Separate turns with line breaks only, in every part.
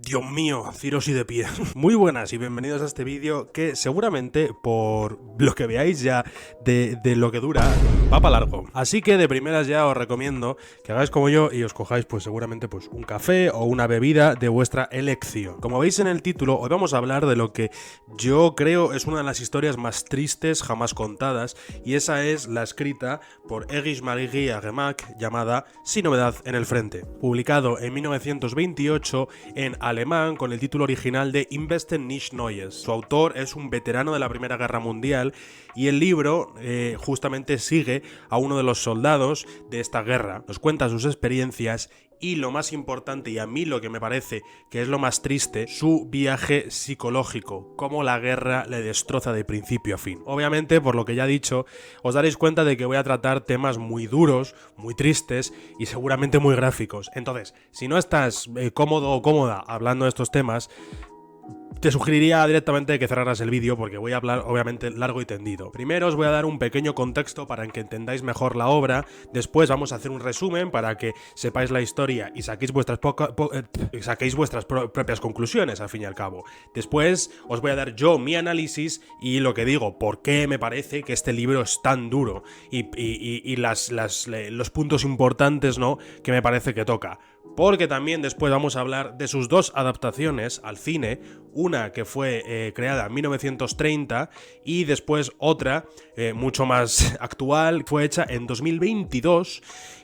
Dios mío, Cirosi de pie. Muy buenas y bienvenidos a este vídeo que seguramente, por lo que veáis ya de lo que dura, va para largo. Así que de primeras ya os recomiendo que hagáis como yo y os cojáis pues seguramente pues un café o una bebida de vuestra elección. Como veis en el título, hoy vamos a hablar de lo que yo creo es una de las historias más tristes jamás contadas, y esa es la escrita por Erich Marie Remarque llamada Sin novedad en el frente, publicado en 1928 en alemán con el título original de Im Westen nichts Neues. Su autor es un veterano de la Primera Guerra Mundial y el libro justamente sigue a uno de los soldados de esta guerra. Nos cuenta sus experiencias y, lo más importante, y a mí lo que me parece que es lo más triste, su viaje psicológico, cómo la guerra le destroza de principio a fin. Obviamente, por lo que ya he dicho, os daréis cuenta de que voy a tratar temas muy duros, muy tristes y seguramente muy gráficos. Entonces, si no estás cómodo o cómoda hablando de estos temas, te sugeriría directamente que cerraras el vídeo porque voy a hablar obviamente largo y tendido. Primero os voy a dar un pequeño contexto para que entendáis mejor la obra, después vamos a hacer un resumen para que sepáis la historia y saquéis vuestras propias conclusiones al fin y al cabo. Después os voy a dar yo mi análisis y lo que digo, por qué me parece que este libro es tan duro y los puntos importantes, ¿no?, que me parece que toca. Porque también después vamos a hablar de sus dos adaptaciones al cine, una que fue creada en 1930 y después otra mucho más actual, fue hecha en 2022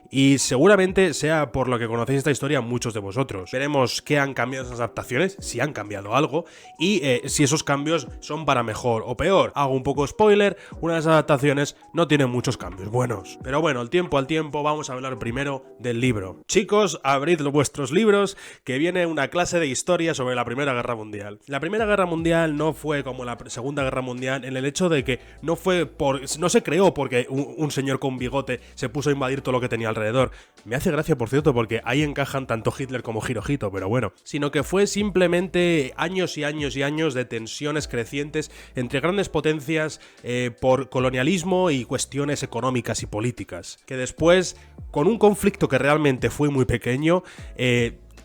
y seguramente sea por lo que conocéis esta historia muchos de vosotros. Veremos qué han cambiado esas adaptaciones, si han cambiado algo y si esos cambios son para mejor o peor. Hago un poco spoiler, una de esas adaptaciones no tiene muchos cambios buenos. Pero bueno, el tiempo al tiempo, vamos a hablar primero del libro. Chicos, abrid vuestros libros que viene una clase de historia sobre la Primera Guerra Mundial. La Primera Guerra Mundial no fue como la Segunda Guerra Mundial en el hecho de que no se creó porque un señor con bigote se puso a invadir todo lo que tenía alrededor. Me hace gracia, por cierto, porque ahí encajan tanto Hitler como Hirohito, pero bueno. Sino que fue simplemente años y años y años de tensiones crecientes entre grandes potencias por colonialismo y cuestiones económicas y políticas. Que después, con un conflicto que realmente fue muy pequeño,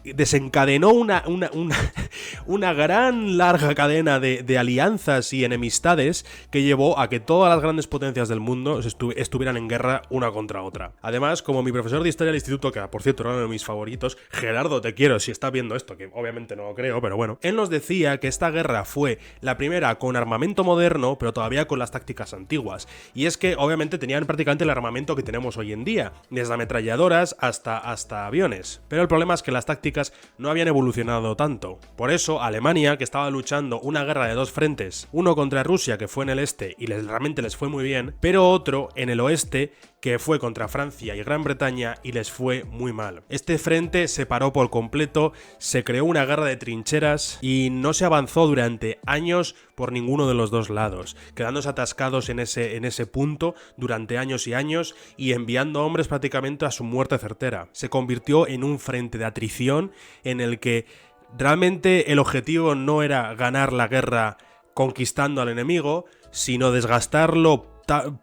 desencadenó una gran larga cadena de alianzas y enemistades que llevó a que todas las grandes potencias del mundo estuvieran en guerra una contra otra. Además, como mi profesor de historia del instituto, que por cierto era uno de mis favoritos, Gerardo, te quiero si estás viendo esto, que obviamente no lo creo, pero bueno, él nos decía que esta guerra fue la primera con armamento moderno, pero todavía con las tácticas antiguas. Y es que obviamente tenían prácticamente el armamento que tenemos hoy en día, desde ametralladoras hasta aviones. Pero el problema es que las tácticas no habían evolucionado tanto. Por eso, Alemania, que estaba luchando una guerra de dos frentes, uno contra Rusia, que fue en el este y realmente les fue muy bien, pero otro en el oeste, que fue contra Francia y Gran Bretaña y les fue muy mal. Este frente se paró por completo, se creó una guerra de trincheras y no se avanzó durante años por ninguno de los dos lados, quedándose atascados en ese punto durante años y años y enviando hombres prácticamente a su muerte certera. Se convirtió en un frente de atrición en el que realmente el objetivo no era ganar la guerra conquistando al enemigo, sino desgastarlo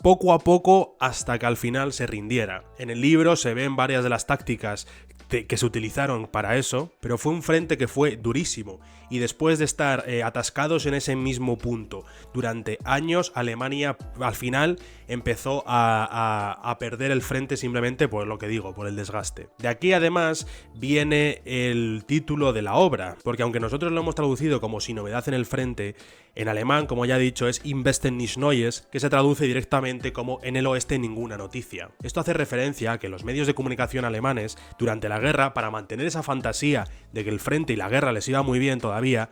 poco a poco hasta que al final se rindiera. En el libro se ven varias de las tácticas que se utilizaron para eso, pero fue un frente que fue durísimo y después de estar atascados en ese mismo punto durante años, Alemania al final empezó a perder el frente simplemente por lo que digo, por el desgaste. De aquí además viene el título de la obra, porque aunque nosotros lo hemos traducido como Sin novedad en el frente, en alemán, como ya he dicho, es Im Westen nichts Neues, que se traduce directamente como En el oeste ninguna noticia. Esto hace referencia a que los medios de comunicación alemanes, durante la guerra, para mantener esa fantasía de que el frente y la guerra les iba muy bien todavía,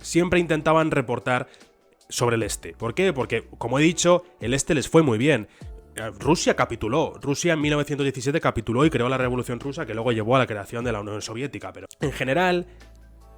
siempre intentaban reportar sobre el este. ¿Por qué? Porque, como he dicho, el este les fue muy bien. Rusia capituló. Rusia en 1917 capituló y creó la Revolución Rusa, que luego llevó a la creación de la Unión Soviética, pero en general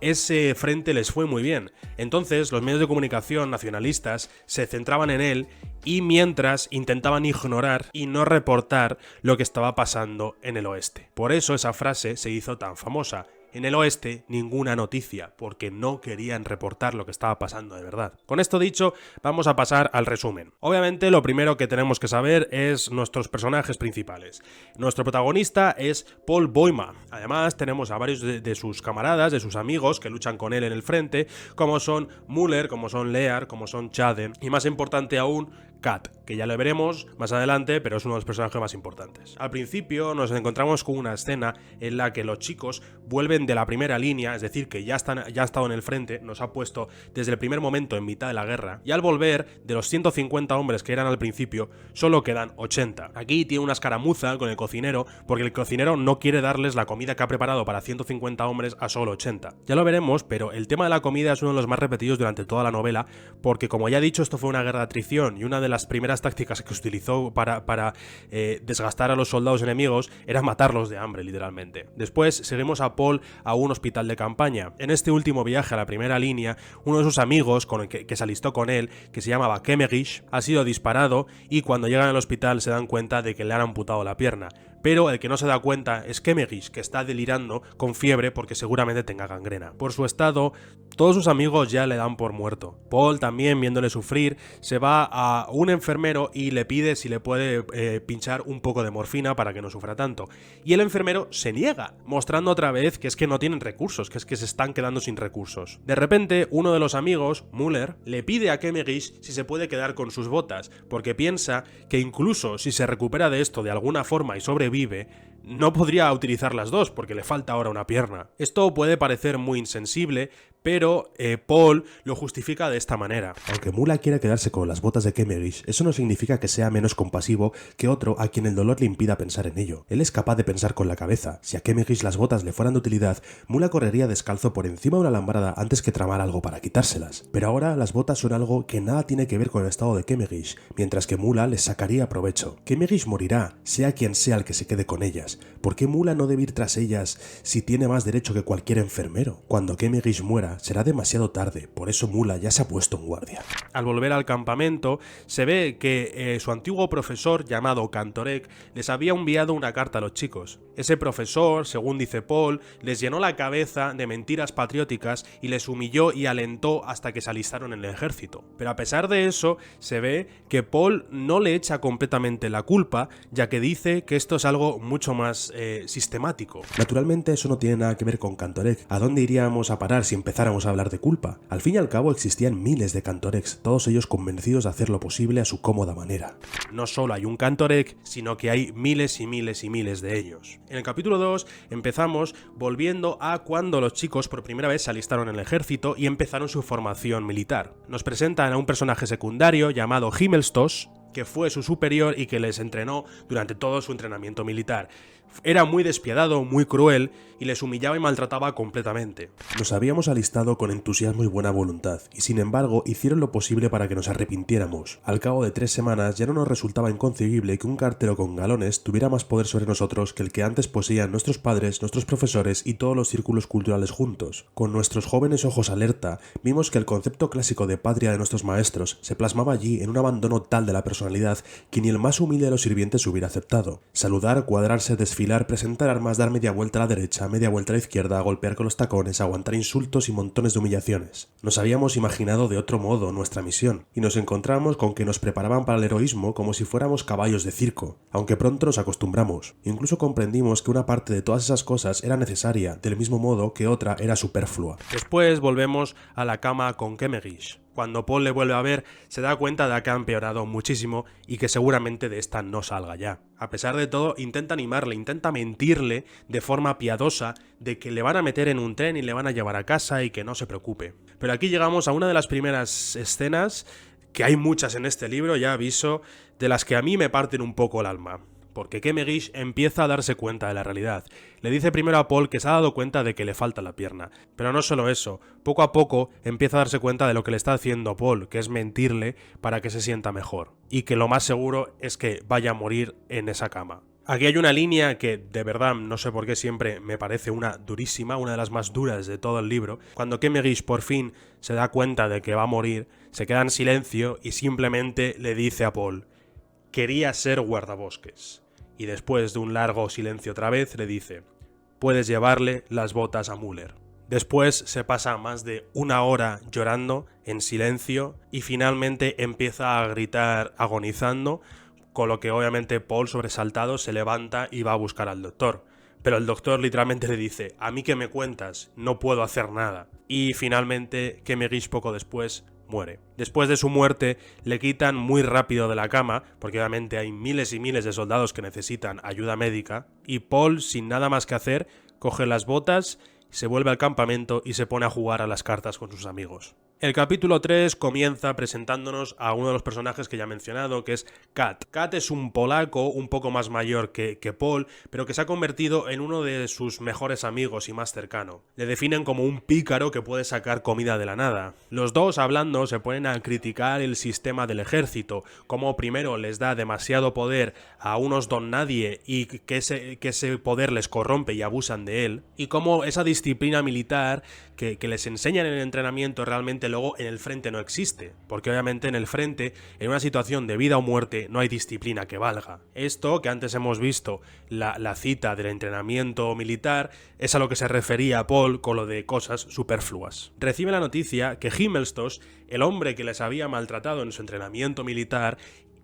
ese frente les fue muy bien. Entonces los medios de comunicación nacionalistas se centraban en él y mientras intentaban ignorar y no reportar lo que estaba pasando en el oeste. Por eso esa frase se hizo tan famosa. En el oeste, ninguna noticia, porque no querían reportar lo que estaba pasando de verdad. Con esto dicho, vamos a pasar al resumen. Obviamente, lo primero que tenemos que saber es nuestros personajes principales. Nuestro protagonista es Paul Boima. Además, tenemos a varios de sus camaradas, de sus amigos, que luchan con él en el frente, como son Muller, como son Lear, como son Chaden, y más importante aún, Kat, que ya lo veremos más adelante, pero es uno de los personajes más importantes. Al principio nos encontramos con una escena en la que los chicos vuelven de la primera línea, es decir, que ya han estado en el frente, nos ha puesto desde el primer momento en mitad de la guerra, y al volver, de los 150 hombres que eran al principio, solo quedan 80. Aquí tiene una escaramuza con el cocinero, porque el cocinero no quiere darles la comida que ha preparado para 150 hombres a solo 80. Ya lo veremos, pero el tema de la comida es uno de los más repetidos durante toda la novela, porque como ya he dicho, esto fue una guerra de atrición, y una de las primeras tácticas que se utilizó para desgastar a los soldados enemigos era matarlos de hambre, literalmente. Después seguimos a Paul a un hospital de campaña. En este último viaje a la primera línea, uno de sus amigos que se alistó con él, que se llamaba Kemerich, ha sido disparado y cuando llegan al hospital se dan cuenta de que le han amputado la pierna. Pero el que no se da cuenta es Kemerich, que está delirando con fiebre porque seguramente tenga gangrena. Por su estado, todos sus amigos ya le dan por muerto. Paul, también viéndole sufrir, se va a un enfermero y le pide si le puede pinchar un poco de morfina para que no sufra tanto. Y el enfermero se niega, mostrando otra vez que es que no tienen recursos, que es que se están quedando sin recursos. De repente, uno de los amigos, Muller, le pide a Kemerich si se puede quedar con sus botas, porque piensa que incluso si se recupera de esto de alguna forma y sobrevive, no podría utilizar las dos porque le falta ahora una pierna. Esto puede parecer muy insensible, pero Paul lo justifica de esta manera.
Aunque Mula quiera quedarse con las botas de Kemerich, eso no significa que sea menos compasivo que otro a quien el dolor le impida pensar en ello. Él es capaz de pensar con la cabeza. Si a Kemerich las botas le fueran de utilidad, Mula correría descalzo por encima de una alambrada antes que tramar algo para quitárselas. Pero ahora las botas son algo que nada tiene que ver con el estado de Kemerich, mientras que Mula les sacaría provecho. Kemerich morirá, sea quien sea el que se quede con ellas. ¿Por qué Mula no debe ir tras ellas si tiene más derecho que cualquier enfermero? Cuando Kemerich muera, será demasiado tarde, por eso Mula ya se ha puesto en guardia.
Al volver al campamento, se ve que su antiguo profesor, llamado Cantorek, les había enviado una carta a los chicos. Ese profesor, según dice Paul, les llenó la cabeza de mentiras patrióticas y les humilló y alentó hasta que se alistaron en el ejército. Pero a pesar de eso, se ve que Paul no le echa completamente la culpa, ya que dice que esto es algo mucho más sistemático.
Naturalmente eso no tiene nada que ver con Cantorek. ¿A dónde iríamos a parar si empezáramos a hablar de culpa? Al fin y al cabo existían miles de Cantoreks, todos ellos convencidos de hacer lo posible a su cómoda manera.
No solo hay un Cantorek, sino que hay miles y miles y miles de ellos. En el capítulo 2 empezamos volviendo a cuando los chicos por primera vez se alistaron en el ejército y empezaron su formación militar. Nos presentan a un personaje secundario llamado Himmelstos, que fue su superior y que les entrenó durante todo su entrenamiento militar. Era muy despiadado, muy cruel y les humillaba y maltrataba completamente.
Nos habíamos alistado con entusiasmo y buena voluntad, y sin embargo hicieron lo posible para que nos arrepintiéramos. Al cabo de 3 semanas ya no nos resultaba inconcebible que un cartero con galones tuviera más poder sobre nosotros que el que antes poseían nuestros padres, nuestros profesores y todos los círculos culturales juntos. Con nuestros jóvenes ojos alerta, vimos que el concepto clásico de patria de nuestros maestros se plasmaba allí en un abandono tal de la personalidad que ni el más humilde de los sirvientes hubiera aceptado. Saludar, cuadrarse, desfilar, presentar armas, dar media vuelta a la derecha, media vuelta a la izquierda, golpear con los tacones, aguantar insultos y montones de humillaciones. Nos habíamos imaginado de otro modo nuestra misión, y nos encontramos con que nos preparaban para el heroísmo como si fuéramos caballos de circo, aunque pronto nos acostumbramos. Incluso comprendimos que una parte de todas esas cosas era necesaria, del mismo modo que otra era superflua.
Después volvemos a la cama con Kemerich. Cuando Paul le vuelve a ver, se da cuenta de que ha empeorado muchísimo y que seguramente de esta no salga ya. A pesar de todo, intenta animarle, intenta mentirle de forma piadosa de que le van a meter en un tren y le van a llevar a casa y que no se preocupe. Pero aquí llegamos a una de las primeras escenas, que hay muchas en este libro, ya aviso, de las que a mí me parten un poco el alma. Porque Kemerich empieza a darse cuenta de la realidad. Le dice primero a Paul que se ha dado cuenta de que le falta la pierna. Pero no solo eso, poco a poco empieza a darse cuenta de lo que le está haciendo Paul, que es mentirle para que se sienta mejor. Y que lo más seguro es que vaya a morir en esa cama. Aquí hay una línea que de verdad no sé por qué siempre me parece una durísima, una de las más duras de todo el libro. Cuando Kemerich por fin se da cuenta de que va a morir, se queda en silencio y simplemente le dice a Paul: quería ser guardabosques. Y después de un largo silencio otra vez le dice: puedes llevarle las botas a Muller. Después se pasa más de una hora llorando en silencio y finalmente empieza a gritar agonizando, con lo que obviamente Paul, sobresaltado, se levanta y va a buscar al doctor. Pero el doctor literalmente le dice: ¿a mí qué me cuentas? No puedo hacer nada. Y finalmente Kemegish poco después muere. Después de su muerte le quitan muy rápido de la cama, porque obviamente hay miles y miles de soldados que necesitan ayuda médica, y Paul, sin nada más que hacer, coge las botas, se vuelve al campamento y se pone a jugar a las cartas con sus amigos. El capítulo 3 comienza presentándonos a uno de los personajes que ya he mencionado, que es Kat. Kat es un polaco un poco más mayor que Paul, pero que se ha convertido en uno de sus mejores amigos y más cercano. Le definen como un pícaro que puede sacar comida de la nada. Los dos, hablando, se ponen a criticar el sistema del ejército, como primero les da demasiado poder a unos don nadie y que ese poder les corrompe y abusan de él, y cómo esa disciplina militar que les enseñan en el entrenamiento realmente luego en el frente no existe, porque obviamente en el frente, en una situación de vida o muerte, no hay disciplina que valga. Esto, que antes hemos visto la cita del entrenamiento militar, es a lo que se refería Paul con lo de cosas superfluas. Recibe la noticia que Himmelstos, el hombre que les había maltratado en su entrenamiento militar,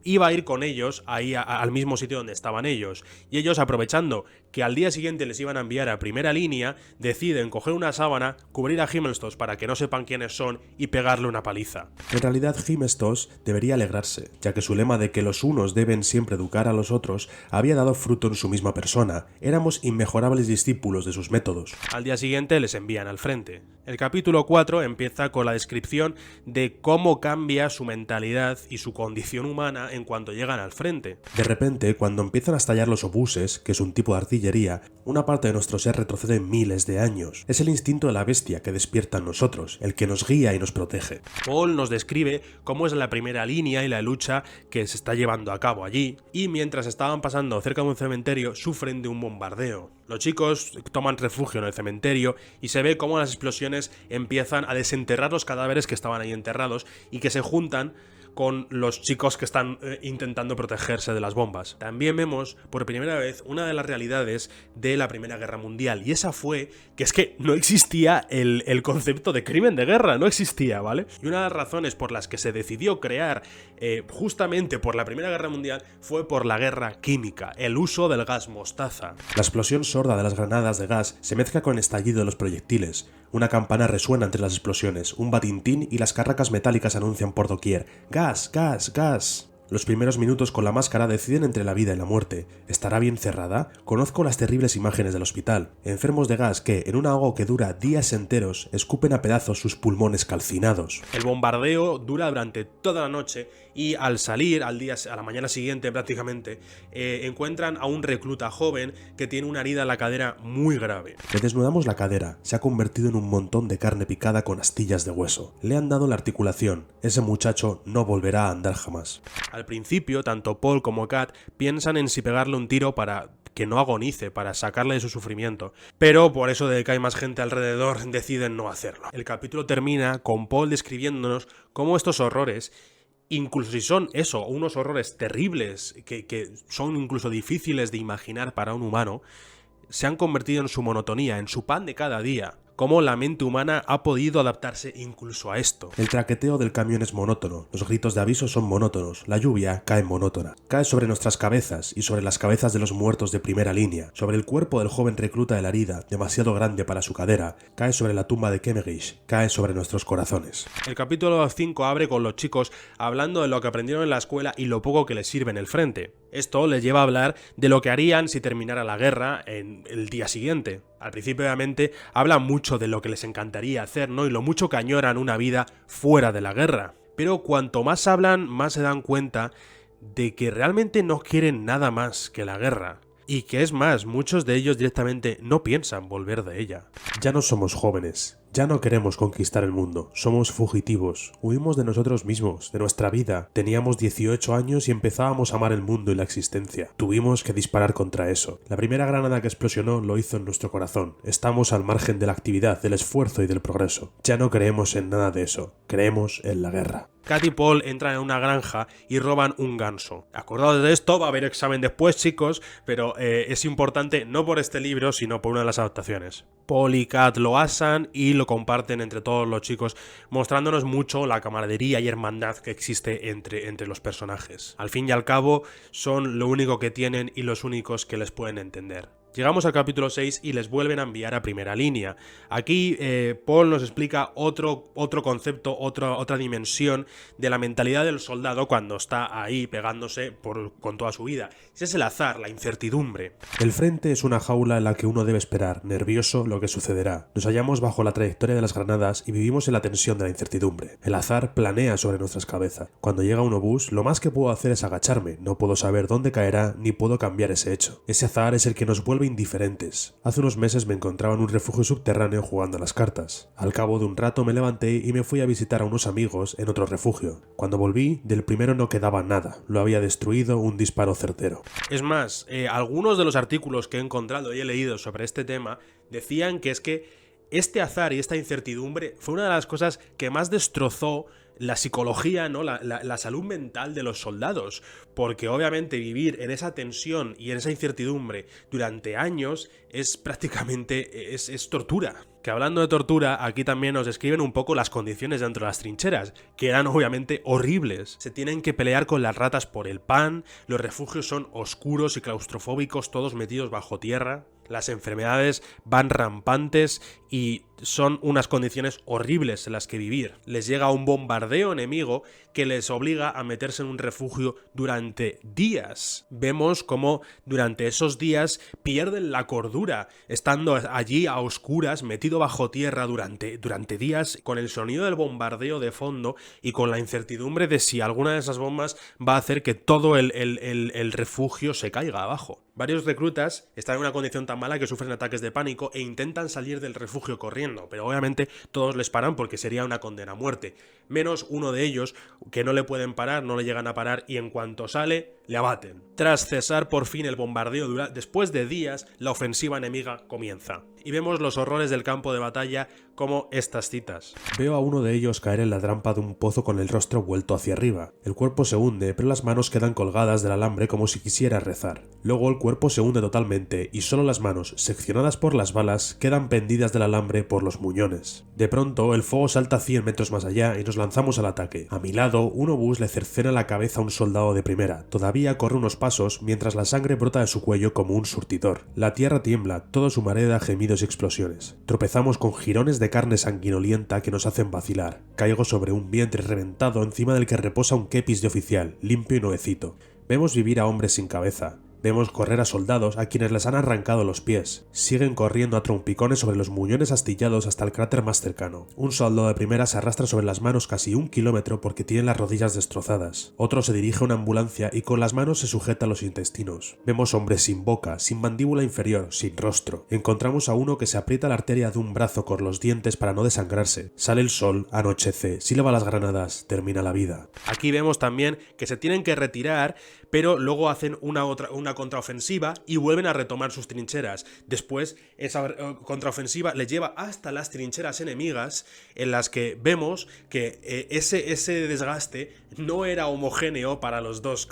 iba a ir con ellos ahí al mismo sitio donde estaban ellos, y ellos, aprovechando que al día siguiente les iban a enviar a primera línea, deciden coger una sábana, cubrir a Himmelstos para que no sepan quiénes son y pegarle una paliza.
En realidad Himmelstos debería alegrarse, ya que su lema de que los unos deben siempre educar a los otros había dado fruto en su misma persona. Éramos inmejorables discípulos de sus métodos.
Al día siguiente les envían al frente. El capítulo 4 empieza con la descripción de cómo cambia su mentalidad y su condición humana en cuanto llegan al frente.
De repente, cuando empiezan a estallar los obuses, que es un tipo de artillería, una parte de nuestro ser retrocede miles de años. Es el instinto de la bestia que despierta en nosotros, el que nos guía y nos protege.
Paul nos describe cómo es la primera línea y la lucha que se está llevando a cabo allí, y mientras estaban pasando cerca de un cementerio sufren de un bombardeo. Los chicos toman refugio en el cementerio y se ve cómo las explosiones empiezan a desenterrar los cadáveres que estaban ahí enterrados y que se juntan con los chicos que están intentando protegerse de las bombas. También vemos por primera vez una de las realidades de la Primera Guerra Mundial, y esa fue que es que no existía el concepto de crimen de guerra, no existía, ¿vale? Y una de las razones por las que se decidió crear justamente por la Primera Guerra Mundial fue por la guerra química, el uso del gas mostaza.
La explosión sorda de las granadas de gas se mezcla con el estallido de los proyectiles. Una campana resuena entre las explosiones, un batintín y las carracas metálicas anuncian por doquier: ¡gas, gas, gas! Los primeros minutos con la máscara deciden entre la vida y la muerte. ¿Estará bien cerrada? Conozco las terribles imágenes del hospital. Enfermos de gas que, en un ahogo que dura días enteros, escupen a pedazos sus pulmones calcinados.
El bombardeo dura durante toda la noche y al salir, a la mañana siguiente prácticamente, encuentran a un recluta joven que tiene una herida en la cadera muy grave.
Le desnudamos la cadera. Se ha convertido en un montón de carne picada con astillas de hueso. Le han dado la articulación. Ese muchacho no volverá a andar jamás.
Al principio, tanto Paul como Kat piensan en si pegarle un tiro para que no agonice, para sacarle de su sufrimiento, pero por eso de que hay más gente alrededor deciden no hacerlo. El capítulo termina con Paul describiéndonos cómo estos horrores, incluso si son eso, unos horrores terribles que son incluso difíciles de imaginar para un humano, se han convertido en su monotonía, en su pan de cada día. Cómo la mente humana ha podido adaptarse incluso a esto.
El traqueteo del camión es monótono, los gritos de aviso son monótonos, la lluvia cae monótona. Cae sobre nuestras cabezas y sobre las cabezas de los muertos de primera línea, sobre el cuerpo del joven recluta de la herida, demasiado grande para su cadera, cae sobre la tumba de Kemegish, cae sobre nuestros corazones.
El capítulo 5 abre con los chicos hablando de lo que aprendieron en la escuela y lo poco que les sirve en el frente. Esto les lleva a hablar de lo que harían si terminara la guerra en el día siguiente. Al principio, obviamente, hablan mucho de lo que les encantaría hacer, ¿no? Y lo mucho que añoran una vida fuera de la guerra. Pero cuanto más hablan, más se dan cuenta de que realmente no quieren nada más que la guerra. Y que es más, muchos de ellos directamente no piensan volver de ella.
Ya no somos jóvenes, Ya no queremos conquistar el mundo, somos fugitivos, huimos de nosotros mismos, de nuestra vida. Teníamos 18 años y empezábamos a amar el mundo y la existencia. Tuvimos que disparar contra eso. La primera granada que explosionó lo hizo en nuestro corazón. Estamos al margen de la actividad, del esfuerzo y del progreso. Ya no creemos en nada de eso, creemos en la guerra.
Kat y Paul entran en una granja y roban un ganso. Acordaos de esto, va a haber examen después, chicos, pero es importante no por este libro, sino por una de las adaptaciones. Paul y Kat lo asan y lo comparten entre todos los chicos, mostrándonos mucho la camaradería y hermandad que existe entre los personajes. Al fin y al cabo, son lo único que tienen y los únicos que les pueden entender. Llegamos al capítulo 6 y les vuelven a enviar a primera línea. Aquí Paul nos explica otro concepto, otra dimensión de la mentalidad del soldado cuando está ahí pegándose con toda su vida. Ese es el azar, la incertidumbre.
El frente es una jaula en la que uno debe esperar, nervioso, lo que sucederá. Nos hallamos bajo la trayectoria de las granadas y vivimos en la tensión de la incertidumbre. El azar planea sobre nuestras cabezas. Cuando llega un obús, lo más que puedo hacer es agacharme. No puedo saber dónde caerá ni puedo cambiar ese hecho. Ese azar es el que nos vuelve indiferentes. Hace unos meses me encontraba en un refugio subterráneo jugando a las cartas. Al cabo de un rato me levanté y me fui a visitar a unos amigos en otro refugio. Cuando volví, del primero no quedaba nada. Lo había destruido un disparo certero.
Es más, algunos de los artículos que he encontrado y he leído sobre este tema decían que es que este azar y esta incertidumbre fue una de las cosas que más destrozó la psicología, ¿no? La salud mental de los soldados, porque obviamente vivir en esa tensión y en esa incertidumbre durante años es prácticamente es tortura. Que hablando de tortura, aquí también nos describen un poco las condiciones dentro de las trincheras, que eran obviamente horribles. Se tienen que pelear con las ratas por el pan, los refugios son oscuros y claustrofóbicos, todos metidos bajo tierra. Las enfermedades van rampantes y son unas condiciones horribles en las que vivir. Les llega un bombardeo enemigo que les obliga a meterse en un refugio durante días. Vemos cómo durante esos días pierden la cordura, estando allí a oscuras, metido bajo tierra durante días, con el sonido del bombardeo de fondo y con la incertidumbre de si alguna de esas bombas va a hacer que todo el refugio se caiga abajo. Varios reclutas están en una condición tan mala que sufren ataques de pánico e intentan salir del refugio corriendo, pero obviamente todos les paran porque sería una condena a muerte, menos uno de ellos que no le pueden parar, no le llegan a parar y en cuanto sale, le abaten. Tras cesar por fin el bombardeo, después de días, la ofensiva enemiga comienza. Y vemos los horrores del campo de batalla como estas citas.
Veo a uno de ellos caer en la trampa de un pozo con el rostro vuelto hacia arriba. El cuerpo se hunde, pero las manos quedan colgadas del alambre como si quisiera rezar. Luego el cuerpo se hunde totalmente y solo las manos, seccionadas por las balas, quedan pendidas del alambre por los muñones. De pronto, el fuego salta 100 metros más allá y nos lanzamos al ataque. A mi lado, un obús le cercena la cabeza a un soldado de primera. Todavía corre unos pasos mientras la sangre brota de su cuello como un surtidor. La tierra tiembla, todo su marea da gemidos y explosiones. Tropezamos con jirones de carne sanguinolienta que nos hacen vacilar. Caigo sobre un vientre reventado encima del que reposa un kepis de oficial, limpio y nuevecito. Vemos vivir a hombres sin cabeza. Vemos correr a soldados a quienes les han arrancado los pies. Siguen corriendo a trompicones sobre los muñones astillados hasta el cráter más cercano. Un soldado de primera se arrastra sobre las manos casi 1 kilómetro porque tiene las rodillas destrozadas. Otro se dirige a una ambulancia y con las manos se sujeta los intestinos. Vemos hombres sin boca, sin mandíbula inferior, sin rostro. Encontramos a uno que se aprieta la arteria de un brazo con los dientes para no desangrarse. Sale el sol, anochece, silba las granadas, termina la vida.
Aquí vemos también que se tienen que retirar, pero luego hacen una contraofensiva y vuelven a retomar sus trincheras. Después esa contraofensiva les lleva hasta las trincheras enemigas, en las que vemos que ese desgaste no era homogéneo para los dos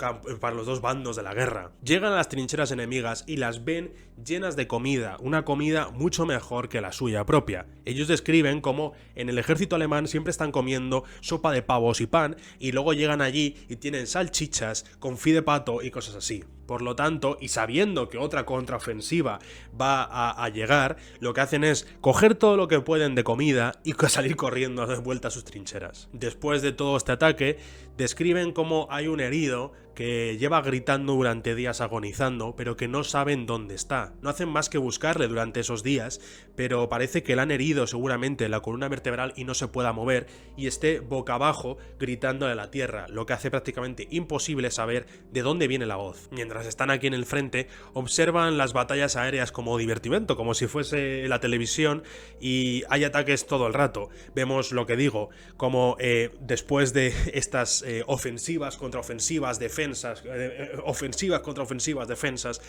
bandos de la guerra. Llegan a las trincheras enemigas y las ven llenas de comida, una comida mucho mejor que la suya propia. Ellos describen cómo en el ejército alemán siempre están comiendo sopa de pavos y pan y luego llegan allí y tienen salchichas, confit de pato y cosas así. Por lo tanto, y sabiendo que otra contraofensiva va a llegar, lo que hacen es coger todo lo que pueden de comida y salir corriendo de vuelta a sus trincheras. Después de todo este ataque, describen cómo hay un herido que lleva gritando durante días agonizando, pero que no saben dónde está. No hacen más que buscarle durante esos días, pero parece que le han herido seguramente en la columna vertebral y no se pueda mover, y esté boca abajo gritando a la tierra, lo que hace prácticamente imposible saber de dónde viene la voz. Mientras mientras están aquí en el frente, observan las batallas aéreas como divertimento, como si fuese la televisión, y hay ataques todo el rato. Vemos lo que digo, como después de estas ofensivas contra ofensivas, defensas, ofensivas contra ofensivas, defensas,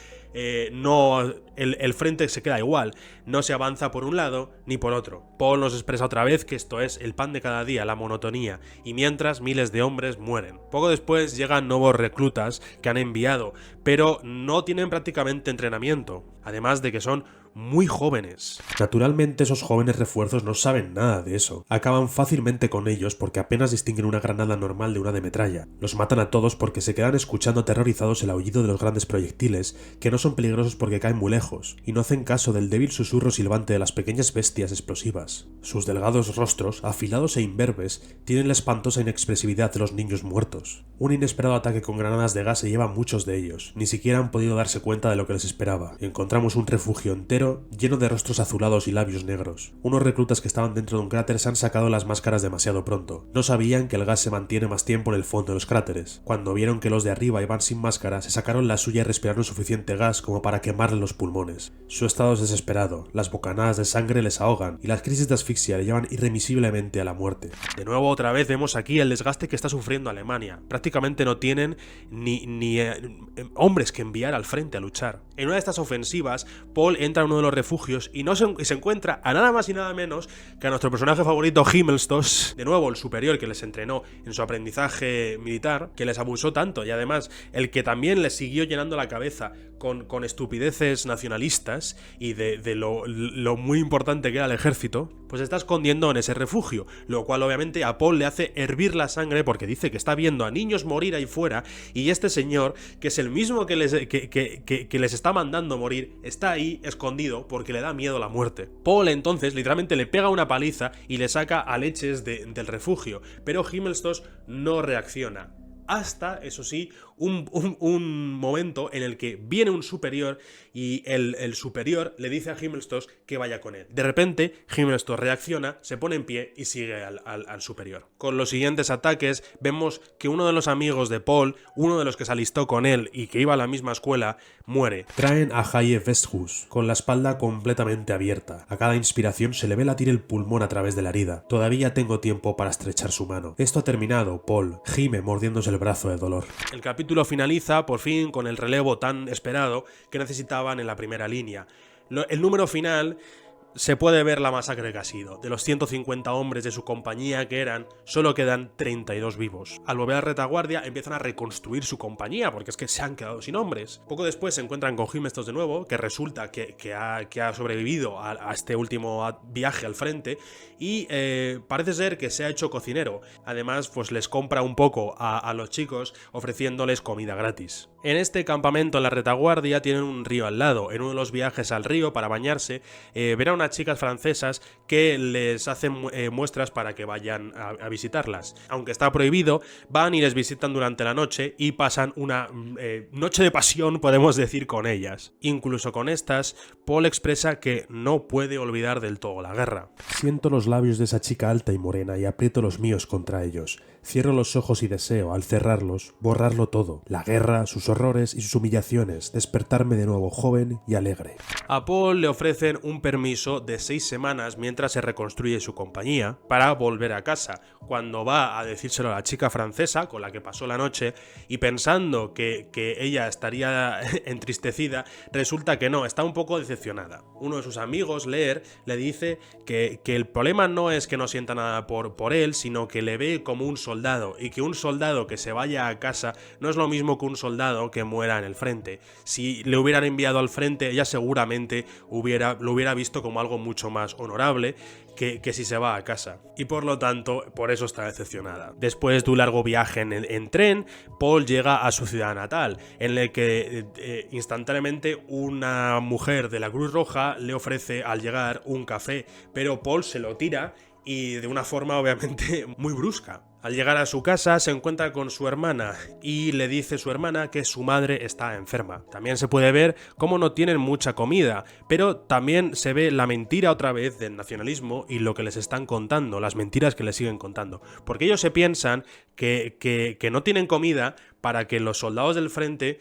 no, el frente se queda igual, no se avanza por un lado ni por otro. Paul nos expresa otra vez que esto es el pan de cada día, la monotonía, y mientras miles de hombres mueren. Poco después llegan nuevos reclutas que han enviado, pero no tienen prácticamente entrenamiento, además de que son muy jóvenes.
Naturalmente esos jóvenes refuerzos no saben nada de eso. Acaban fácilmente con ellos porque apenas distinguen una granada normal de una de metralla. Los matan a todos porque se quedan escuchando aterrorizados el aullido de los grandes proyectiles, que no son peligrosos porque caen muy lejos, y no hacen caso del débil susurro silbante de las pequeñas bestias explosivas. Sus delgados rostros, afilados e imberbes, tienen la espantosa inexpresividad de los niños muertos. Un inesperado ataque con granadas de gas se lleva a muchos de ellos. Ni siquiera han podido darse cuenta de lo que les esperaba. Encontramos un refugio entero lleno de rostros azulados y labios negros. Unos reclutas que estaban dentro de un cráter se han sacado las máscaras demasiado pronto. No sabían que el gas se mantiene más tiempo en el fondo de los cráteres. Cuando vieron que los de arriba iban sin máscara, se sacaron la suya y respiraron suficiente gas como para quemarle los pulmones. Su estado es desesperado, las bocanadas de sangre les ahogan y las crisis de asfixia le llevan irremisiblemente a la muerte.
De nuevo, otra vez vemos aquí el desgaste que está sufriendo Alemania. Prácticamente no tienen ni hombres que enviar al frente a luchar. En una de estas ofensivas, Paul entra a uno de los refugios y se encuentra a nada más y nada menos que a nuestro personaje favorito, Himmelstos, de nuevo el superior que les entrenó en su aprendizaje militar, que les abusó tanto, y además el que también les siguió llenando la cabeza con estupideces nacionalistas y de lo muy importante que era el ejército, pues está escondiendo en ese refugio, lo cual obviamente a Paul le hace hervir la sangre porque dice que está viendo a niños morir ahí fuera, y este señor, que es el mismo que les está mandando morir, está ahí escondido porque le da miedo la muerte. Paul entonces literalmente le pega una paliza y le saca a leches del refugio, pero Himmelstos no reacciona. Hasta, eso sí, un momento en el que viene un superior y el superior le dice a Himmelstos que vaya con él. De repente, Himmelstos reacciona, se pone en pie y sigue al superior. Con los siguientes ataques, vemos que uno de los amigos de Paul, uno de los que se alistó con él y que iba a la misma escuela, muere.
Traen a Haie Vesthus, con la espalda completamente abierta. A cada inspiración se le ve latir el pulmón a través de la herida. Todavía tengo tiempo para estrechar su mano. Esto ha terminado, Paul gime mordiéndose el brazo de dolor.
El capítulo finaliza por fin con el relevo tan esperado que necesitaban en la primera línea. El número final se puede ver la masacre que ha sido. De los 150 hombres de su compañía que eran, solo quedan 32 vivos. Al volver a retaguardia empiezan a reconstruir su compañía porque es que se han quedado sin hombres. Poco después se encuentran con Himmelstos de nuevo, que resulta que ha sobrevivido a este último viaje al frente, y parece ser que se ha hecho cocinero. Además, pues les compra un poco a los chicos ofreciéndoles comida gratis. En este campamento en la retaguardia tienen un río al lado. En uno de los viajes al río para bañarse, verán unas chicas francesas que les hacen muestras para que vayan a visitarlas. Aunque está prohibido, van y les visitan durante la noche y pasan una noche de pasión, podemos decir, con ellas. Incluso con estas, Paul expresa que no puede olvidar del todo la guerra.
Siento los labios de esa chica alta y morena y aprieto los míos contra ellos. Cierro los ojos y deseo, al cerrarlos, borrarlo todo. La guerra, sus horrores y sus humillaciones, despertarme de nuevo joven y alegre.
A Paul le ofrecen un permiso de 6 semanas mientras se reconstruye su compañía para volver a casa. Cuando va a decírselo a la chica francesa con la que pasó la noche y pensando que ella estaría entristecida, resulta que no, está un poco decepcionada. Uno de sus amigos, Leer, le dice que el problema no es que no sienta nada por él, sino que le ve como un soldado, y que un soldado que se vaya a casa no es lo mismo que un soldado que muera en el frente. Si le hubieran enviado al frente, ella seguramente lo hubiera visto como algo mucho más honorable que si se va a casa. Y por lo tanto, por eso está decepcionada. Después de un largo viaje en tren, Paul llega a su ciudad natal, en el que instantáneamente una mujer de la Cruz Roja le ofrece al llegar un café, pero Paul se lo tira y de una forma obviamente muy brusca. Al llegar a su casa se encuentra con su hermana y le dice su hermana que su madre está enferma. También se puede ver cómo no tienen mucha comida, pero también se ve la mentira otra vez del nacionalismo y lo que les están contando, las mentiras que les siguen contando. Porque ellos se piensan que no tienen comida para que los soldados del frente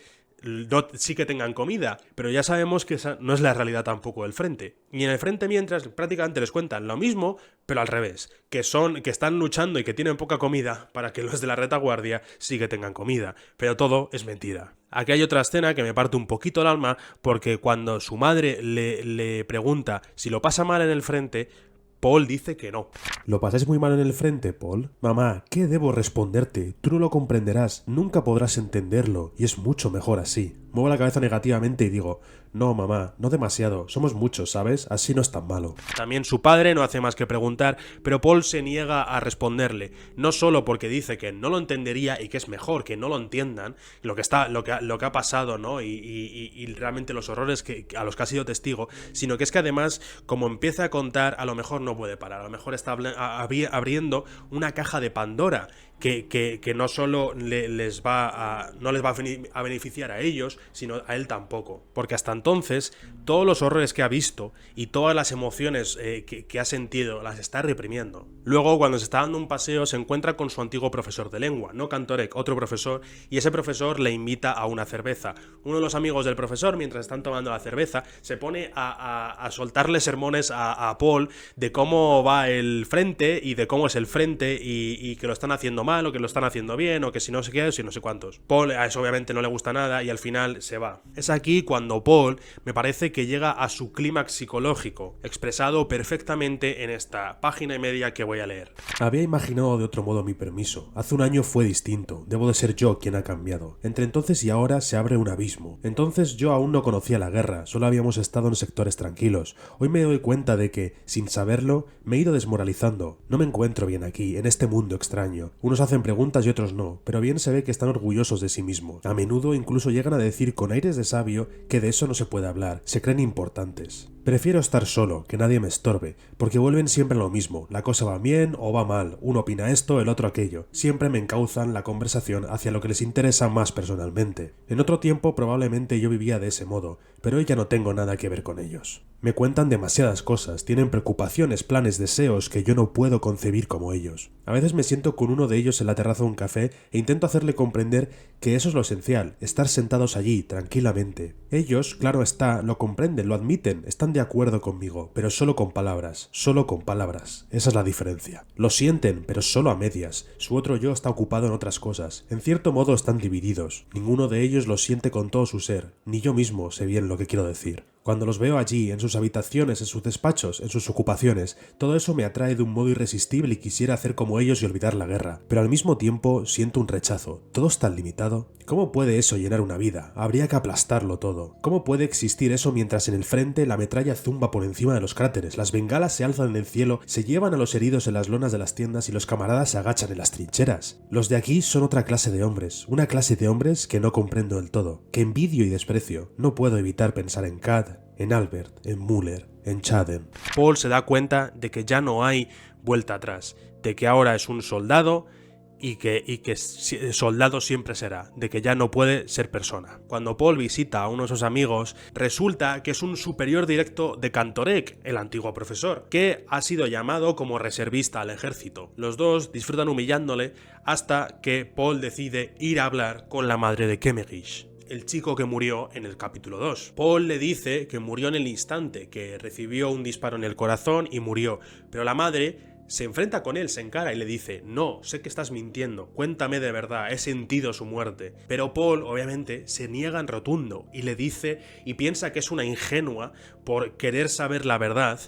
sí que tengan comida, pero ya sabemos que esa no es la realidad tampoco del frente. Y en el frente mientras prácticamente les cuentan lo mismo, pero al revés, que están luchando y que tienen poca comida para que los de la retaguardia sí que tengan comida, pero todo es mentira. Aquí hay otra escena que me parte un poquito el alma, porque cuando su madre le pregunta si lo pasa mal en el frente, Paul dice que no.
¿Lo pasáis muy mal en el frente, Paul? Mamá, ¿qué debo responderte? Tú no lo comprenderás, nunca podrás entenderlo, y es mucho mejor así. Muevo la cabeza negativamente y digo, no, mamá, no demasiado, somos muchos, ¿sabes? Así no es tan malo.
También su padre no hace más que preguntar, pero Paul se niega a responderle, no solo porque dice que no lo entendería y que es mejor que no lo entiendan, lo que ha pasado, ¿no? Y realmente los horrores a los que ha sido testigo, sino que es que además, como empieza a contar, a lo mejor no puede parar, a lo mejor está abriendo una caja de Pandora que no solo no les va a beneficiar a ellos, sino a él tampoco. Porque hasta entonces, todos los horrores que ha visto y todas las emociones que ha sentido, las está reprimiendo. Luego, cuando se está dando un paseo, se encuentra con su antiguo profesor de lengua, no Cantorek, otro profesor, y ese profesor le invita a una cerveza. Uno de los amigos del profesor, mientras están tomando la cerveza, se pone a soltarle sermones a Paul de cómo va el frente y de cómo es el frente y que lo están haciendo mal o que lo están haciendo bien o que si no sé qué o si no sé cuántos. Paul a eso obviamente no le gusta nada y al final se va. Es aquí cuando Paul me parece que llega a su clímax psicológico, expresado perfectamente en esta página y media que voy a leer.
Había imaginado de otro modo mi permiso. Hace un año fue distinto. Debo de ser yo quien ha cambiado. Entre entonces y ahora se abre un abismo. Entonces yo aún no conocía la guerra, solo habíamos estado en sectores tranquilos. Hoy me doy cuenta de que, sin saberlo, me he ido desmoralizando. No me encuentro bien aquí, en este mundo extraño. Unos hacen preguntas y otros no, pero bien se ve que están orgullosos de sí mismos. A menudo incluso llegan a decir con aires de sabio que de eso no se puede hablar, se creen importantes. Prefiero estar solo, que nadie me estorbe, porque vuelven siempre a lo mismo, la cosa va bien o va mal, uno opina esto, el otro aquello, siempre me encauzan la conversación hacia lo que les interesa más personalmente. En otro tiempo probablemente yo vivía de ese modo, pero hoy ya no tengo nada que ver con ellos. Me cuentan demasiadas cosas, tienen preocupaciones, planes, deseos que yo no puedo concebir como ellos. A veces me siento con uno de ellos en la terraza de un café e intento hacerle comprender que eso es lo esencial, estar sentados allí, tranquilamente. Ellos, claro está, lo comprenden, lo admiten, están de acuerdo conmigo, pero solo con palabras, solo con palabras. Esa es la diferencia. Lo sienten, pero solo a medias. Su otro yo está ocupado en otras cosas. En cierto modo están divididos. Ninguno de ellos lo siente con todo su ser, ni yo mismo sé bien lo que quiero decir. Cuando los veo allí, en sus habitaciones, en sus despachos, en sus ocupaciones, todo eso me atrae de un modo irresistible y quisiera hacer como ellos y olvidar la guerra. Pero al mismo tiempo siento un rechazo. ¿Todo es tan limitado? ¿Cómo puede eso llenar una vida? Habría que aplastarlo todo. ¿Cómo puede existir eso mientras en el frente la metralla zumba por encima de los cráteres, las bengalas se alzan en el cielo, se llevan a los heridos en las lonas de las tiendas y los camaradas se agachan en las trincheras? Los de aquí son otra clase de hombres, una clase de hombres que no comprendo del todo, que envidio y desprecio. No puedo evitar pensar en Kat, en Albert, en Müller, en Chaden.
Paul se da cuenta de que ya no hay vuelta atrás, de que ahora es un soldado y que soldado siempre será, de que ya no puede ser persona. Cuando Paul visita a uno de sus amigos, resulta que es un superior directo de Cantorek, el antiguo profesor, que ha sido llamado como reservista al ejército. Los dos disfrutan humillándole hasta que Paul decide ir a hablar con la madre de Kemerich, el chico que murió en el capítulo 2. Paul le dice que murió en el instante, que recibió un disparo en el corazón y murió, pero la madre se enfrenta con él, se encara y le dice: no, sé que estás mintiendo, cuéntame de verdad, he sentido su muerte. Pero Paul, obviamente, se niega en rotundo y le dice y piensa que es una ingenua por querer saber la verdad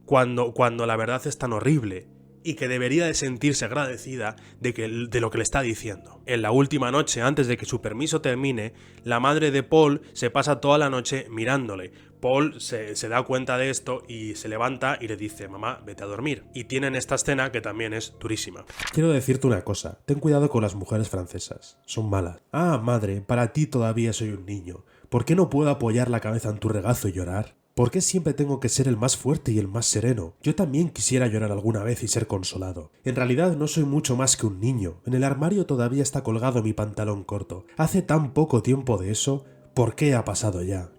cuando la verdad es tan horrible, y que debería de sentirse agradecida de lo que le está diciendo. En la última noche, antes de que su permiso termine, la madre de Paul se pasa toda la noche mirándole. Paul se da cuenta de esto y se levanta y le dice: mamá, vete a dormir. Y tienen esta escena que también es durísima.
Quiero decirte una cosa, ten cuidado con las mujeres francesas, son malas. Ah, madre, para ti todavía soy un niño. ¿Por qué no puedo apoyar la cabeza en tu regazo y llorar? ¿Por qué siempre tengo que ser el más fuerte y el más sereno? Yo también quisiera llorar alguna vez y ser consolado. En realidad no soy mucho más que un niño. En el armario todavía está colgado mi pantalón corto. Hace tan poco tiempo de eso. ¿Por qué ha pasado ya?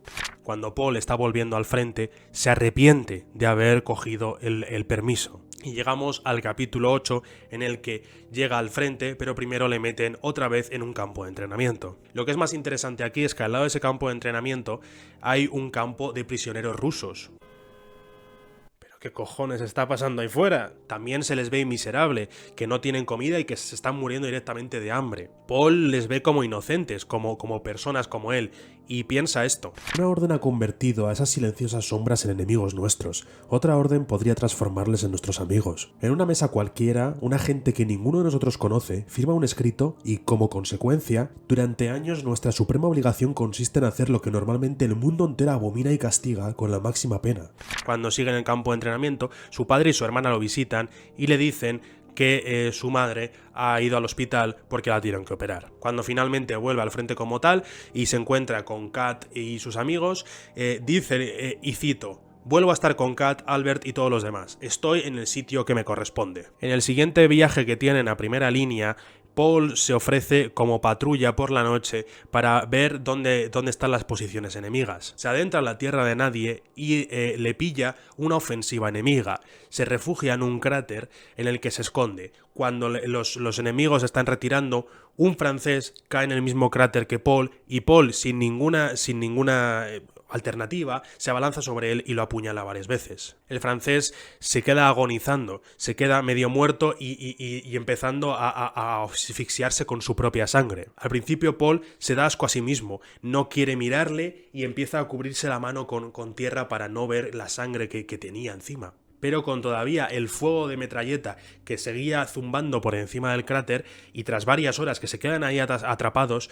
Cuando Paul está volviendo al frente, se arrepiente de haber cogido el permiso. Y llegamos al capítulo 8, en el que llega al frente, pero primero le meten otra vez en un campo de entrenamiento. Lo que es más interesante aquí es que al lado de ese campo de entrenamiento hay un campo de prisioneros rusos. ¿Qué cojones está pasando ahí fuera? También se les ve miserable, que no tienen comida y que se están muriendo directamente de hambre. Paul les ve como inocentes, como personas como él, y piensa esto.
Una orden ha convertido a esas silenciosas sombras en enemigos nuestros. Otra orden podría transformarles en nuestros amigos. En una mesa cualquiera, un agente que ninguno de nosotros conoce firma un escrito y, como consecuencia, durante años nuestra suprema obligación consiste en hacer lo que normalmente el mundo entero abomina y castiga con la máxima pena.
Cuando sigue en el campo de entrenamiento, su padre y su hermana lo visitan y le dicen que su madre ha ido al hospital porque la tienen que operar. Cuando finalmente vuelve al frente como tal y se encuentra con Kat y sus amigos, dice, y cito: vuelvo a estar con Kat, Albert y todos los demás. Estoy en el sitio que me corresponde. En el siguiente viaje que tienen a primera línea, Paul se ofrece como patrulla por la noche para ver dónde están las posiciones enemigas. Se adentra en la tierra de nadie y le pilla una ofensiva enemiga. Se refugia en un cráter en el que se esconde. Cuando los enemigos están retirando, un francés cae en el mismo cráter que Paul y Paul, sin ninguna alternativa, se abalanza sobre él y lo apuñala varias veces. El francés se queda agonizando, se queda medio muerto y empezando a asfixiarse con su propia sangre. Al principio Paul se da asco a sí mismo, no quiere mirarle y empieza a cubrirse la mano con tierra para no ver la sangre que tenía encima. Pero con todavía el fuego de metralleta que seguía zumbando por encima del cráter y tras varias horas que se quedan ahí atrapados,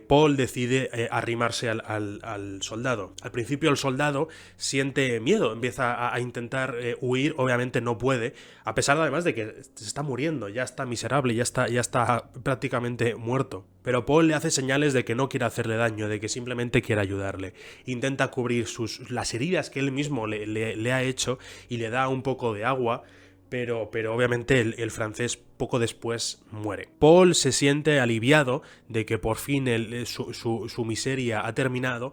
Paul decide arrimarse al soldado. Al principio el soldado siente miedo, empieza a intentar huir, obviamente no puede, a pesar además de que se está muriendo, ya está miserable, ya está prácticamente muerto. Pero Paul le hace señales de que no quiere hacerle daño, de que simplemente quiere ayudarle. Intenta cubrir las heridas que él mismo le ha hecho y le da un poco de agua, pero obviamente el francés poco después muere. Paul se siente aliviado de que por fin su miseria ha terminado,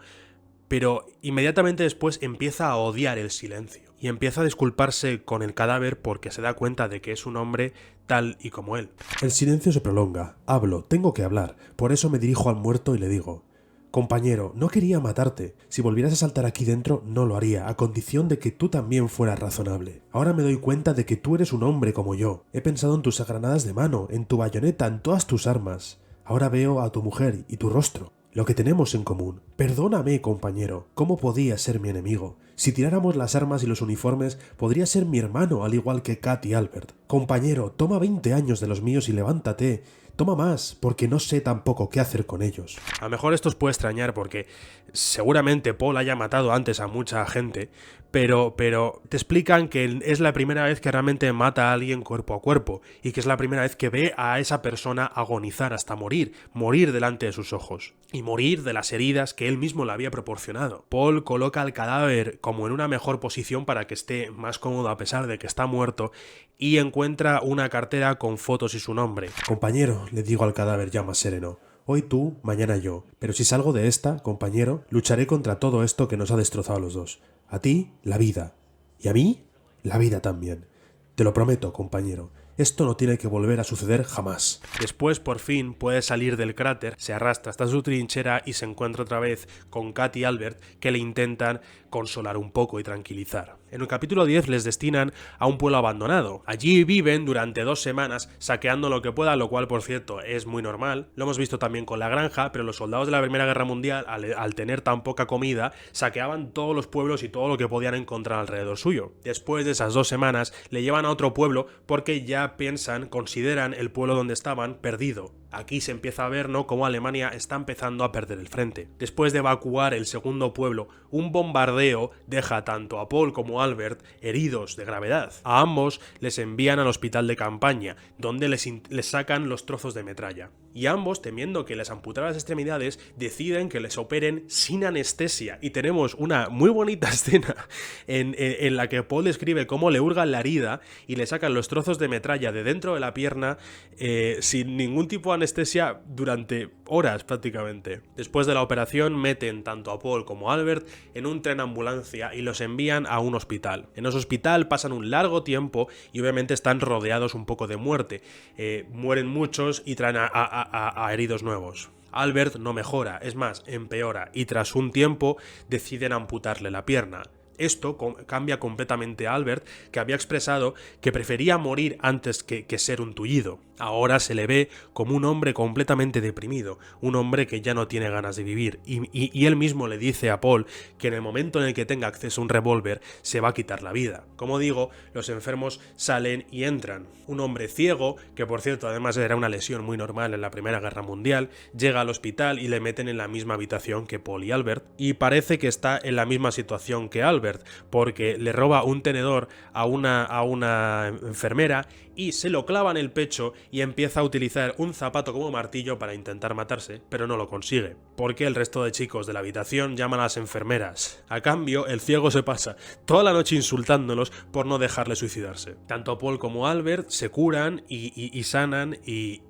pero inmediatamente después empieza a odiar el silencio y empieza a disculparse con el cadáver porque se da cuenta de que es un hombre tal y como él.
El silencio se prolonga. Hablo, tengo que hablar. Por eso me dirijo al muerto y le digo: compañero, no quería matarte. Si volvieras a saltar aquí dentro, no lo haría, a condición de que tú también fueras razonable. Ahora me doy cuenta de que tú eres un hombre como yo. He pensado en tus granadas de mano, en tu bayoneta, en todas tus armas. Ahora veo a tu mujer y tu rostro. Lo que tenemos en común. Perdóname, compañero. ¿Cómo podía ser mi enemigo? Si tiráramos las armas y los uniformes, podría ser mi hermano, al igual que Kat y Albert. Compañero, toma 20 años de los míos y levántate. Toma más, porque no sé tampoco qué hacer con ellos.
A lo mejor esto os puede extrañar porque seguramente Paul haya matado antes a mucha gente, pero te explican que es la primera vez que realmente mata a alguien cuerpo a cuerpo y que es la primera vez que ve a esa persona agonizar hasta morir delante de sus ojos y morir de las heridas que él mismo le había proporcionado. Paul coloca al cadáver como en una mejor posición para que esté más cómodo a pesar de que está muerto y encuentra una cartera con fotos y su nombre.
Compañero, le digo al cadáver ya más sereno. Hoy tú, mañana yo. Pero si salgo de esta, compañero, lucharé contra todo esto que nos ha destrozado a los dos. A ti, la vida. Y a mí, la vida también. Te lo prometo, compañero. Esto no tiene que volver a suceder jamás.
Después, por fin, puede salir del cráter, se arrastra hasta su trinchera y se encuentra otra vez con Kat y Albert, que le intentan consolar un poco y tranquilizar. En el capítulo 10 les destinan a un pueblo abandonado. Allí viven durante 2 semanas saqueando lo que puedan, lo cual, por cierto, es muy normal. Lo hemos visto también con la granja, pero los soldados de la Primera Guerra Mundial, al tener tan poca comida, saqueaban todos los pueblos y todo lo que podían encontrar alrededor suyo. Después de esas 2 semanas, le llevan a otro pueblo porque ya consideran el pueblo donde estaban perdido. Aquí se empieza a ver, ¿no?, cómo Alemania está empezando a perder el frente. Después de evacuar el segundo pueblo, un bombardeo deja tanto a Paul como a Albert heridos de gravedad. A ambos les envían al hospital de campaña, donde les sacan los trozos de metralla. Y ambos, temiendo que les amputaran las extremidades, deciden que les operen sin anestesia. Y tenemos una muy bonita escena en la que Paul describe cómo le hurgan la herida y le sacan los trozos de metralla de dentro de la pierna sin ningún tipo de anestesia durante horas prácticamente. Después de la operación meten tanto a Paul como a Albert en un tren ambulancia y los envían a un hospital. En ese hospital pasan un largo tiempo y obviamente están rodeados un poco de muerte. Mueren muchos y traen a heridos nuevos. Albert no mejora, es más, empeora, y tras un tiempo deciden amputarle la pierna. Esto cambia completamente a Albert, que había expresado que prefería morir antes que ser un tullido. Ahora se le ve como un hombre completamente deprimido, un hombre que ya no tiene ganas de vivir, y él mismo le dice a Paul que en el momento en el que tenga acceso a un revólver se va a quitar la vida. Como digo, los enfermos salen y entran. Un hombre ciego, que por cierto además era una lesión muy normal en la Primera Guerra Mundial, llega al hospital y le meten en la misma habitación que Paul y Albert, y parece que está en la misma situación que Albert, porque le roba un tenedor a una enfermera y se lo clava en el pecho y empieza a utilizar un zapato como martillo para intentar matarse, pero no lo consigue, porque el resto de chicos de la habitación llaman a las enfermeras. A cambio, el ciego se pasa toda la noche insultándolos por no dejarle suicidarse. Tanto Paul como Albert se curan y sanan y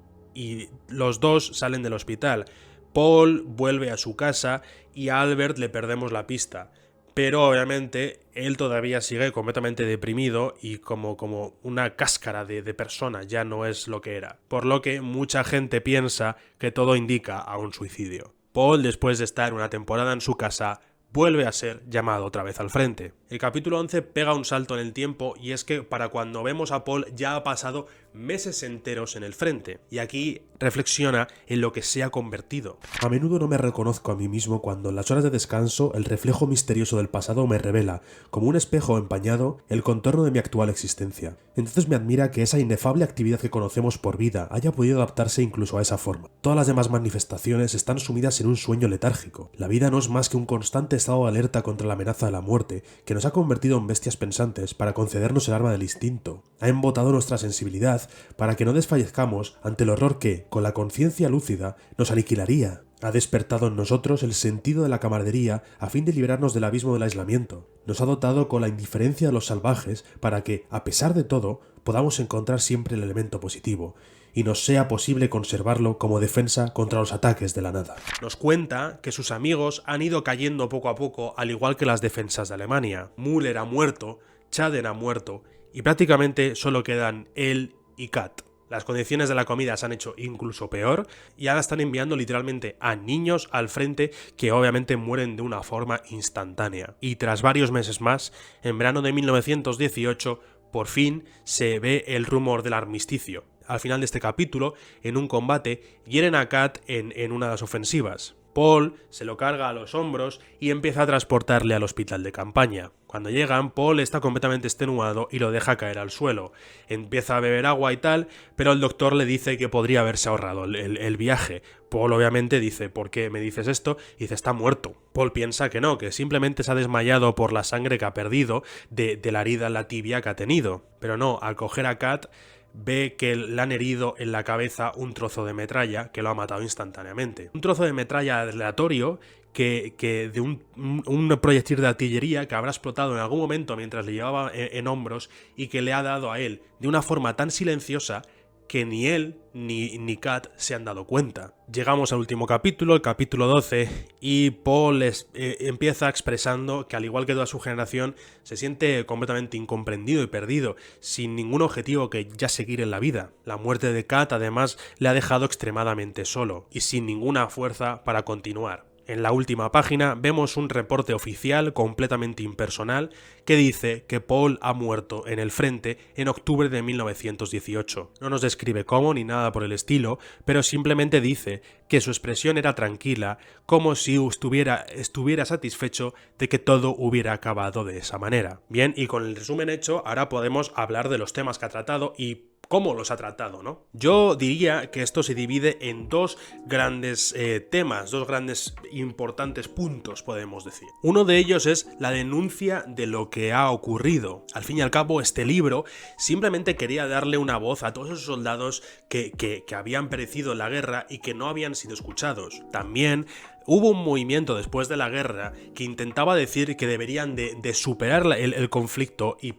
los dos salen del hospital. Paul vuelve a su casa y a Albert le perdemos la pista. Pero obviamente él todavía sigue completamente deprimido y como una cáscara de persona, ya no es lo que era. Por lo que mucha gente piensa que todo indica a un suicidio. Paul, después de estar una temporada en su casa, vuelve a ser llamado otra vez al frente. El capítulo 11 pega un salto en el tiempo y es que para cuando vemos a Paul ya ha pasado meses enteros en el frente. Y aquí reflexiona en lo que se ha convertido.
A menudo no me reconozco a mí mismo cuando en las horas de descanso el reflejo misterioso del pasado me revela, como un espejo empañado, el contorno de mi actual existencia. Entonces me admira que esa inefable actividad que conocemos por vida haya podido adaptarse incluso a esa forma. Todas las demás manifestaciones están sumidas en un sueño letárgico. La vida no es más que un constante estado de alerta contra la amenaza de la muerte, que nos ha convertido en bestias pensantes para concedernos el arma del instinto. Ha embotado nuestra sensibilidad para que no desfallezcamos ante el horror que, con la conciencia lúcida, nos aniquilaría. Ha despertado en nosotros el sentido de la camaradería a fin de liberarnos del abismo del aislamiento. Nos ha dotado con la indiferencia de los salvajes para que, a pesar de todo, podamos encontrar siempre el elemento positivo y nos sea posible conservarlo como defensa contra los ataques de la nada.
Nos cuenta que sus amigos han ido cayendo poco a poco, al igual que las defensas de Alemania. Müller ha muerto, Chaden ha muerto y prácticamente solo quedan él y Kat. Las condiciones de la comida se han hecho incluso peor y ahora están enviando literalmente a niños al frente que obviamente mueren de una forma instantánea. Y tras varios meses más, en verano de 1918, por fin se ve el rumor del armisticio. Al final de este capítulo, en un combate, hieren a Kat en una de las ofensivas. Paul se lo carga a los hombros y empieza a transportarle al hospital de campaña. Cuando llegan, Paul está completamente extenuado y lo deja caer al suelo. Empieza a beber agua y tal, pero el doctor le dice que podría haberse ahorrado el viaje. Paul obviamente dice, ¿por qué me dices esto? Y dice, está muerto. Paul piensa que no, que simplemente se ha desmayado por la sangre que ha perdido de la herida en la tibia que ha tenido. Pero no, al coger a Kat, ve que le han herido en la cabeza un trozo de metralla que lo ha matado instantáneamente. Un trozo de metralla aleatorio que de un proyectil de artillería que habrá explotado en algún momento mientras le llevaba en hombros y que le ha dado a él de una forma tan silenciosa que ni él ni Kat se han dado cuenta. Llegamos al último capítulo, el capítulo 12, y Paul empieza expresando que al igual que toda su generación se siente completamente incomprendido y perdido, sin ningún objetivo que ya seguir en la vida. La muerte de Kat además le ha dejado extremadamente solo y sin ninguna fuerza para continuar. En la última página vemos un reporte oficial completamente impersonal que dice que Paul ha muerto en el frente en octubre de 1918. No nos describe cómo ni nada por el estilo, pero simplemente dice que su expresión era tranquila, como si estuviera satisfecho de que todo hubiera acabado de esa manera. Bien, y con el resumen hecho, ahora podemos hablar de los temas que ha tratado y cómo los ha tratado, ¿no? Yo diría que esto se divide en dos grandes temas, dos grandes importantes puntos, podemos decir. Uno de ellos es la denuncia de lo que ha ocurrido. Al fin y al cabo, este libro simplemente quería darle una voz a todos esos soldados que habían perecido en la guerra y que no habían sido escuchados. También hubo un movimiento después de la guerra que intentaba decir que deberían de superar el conflicto y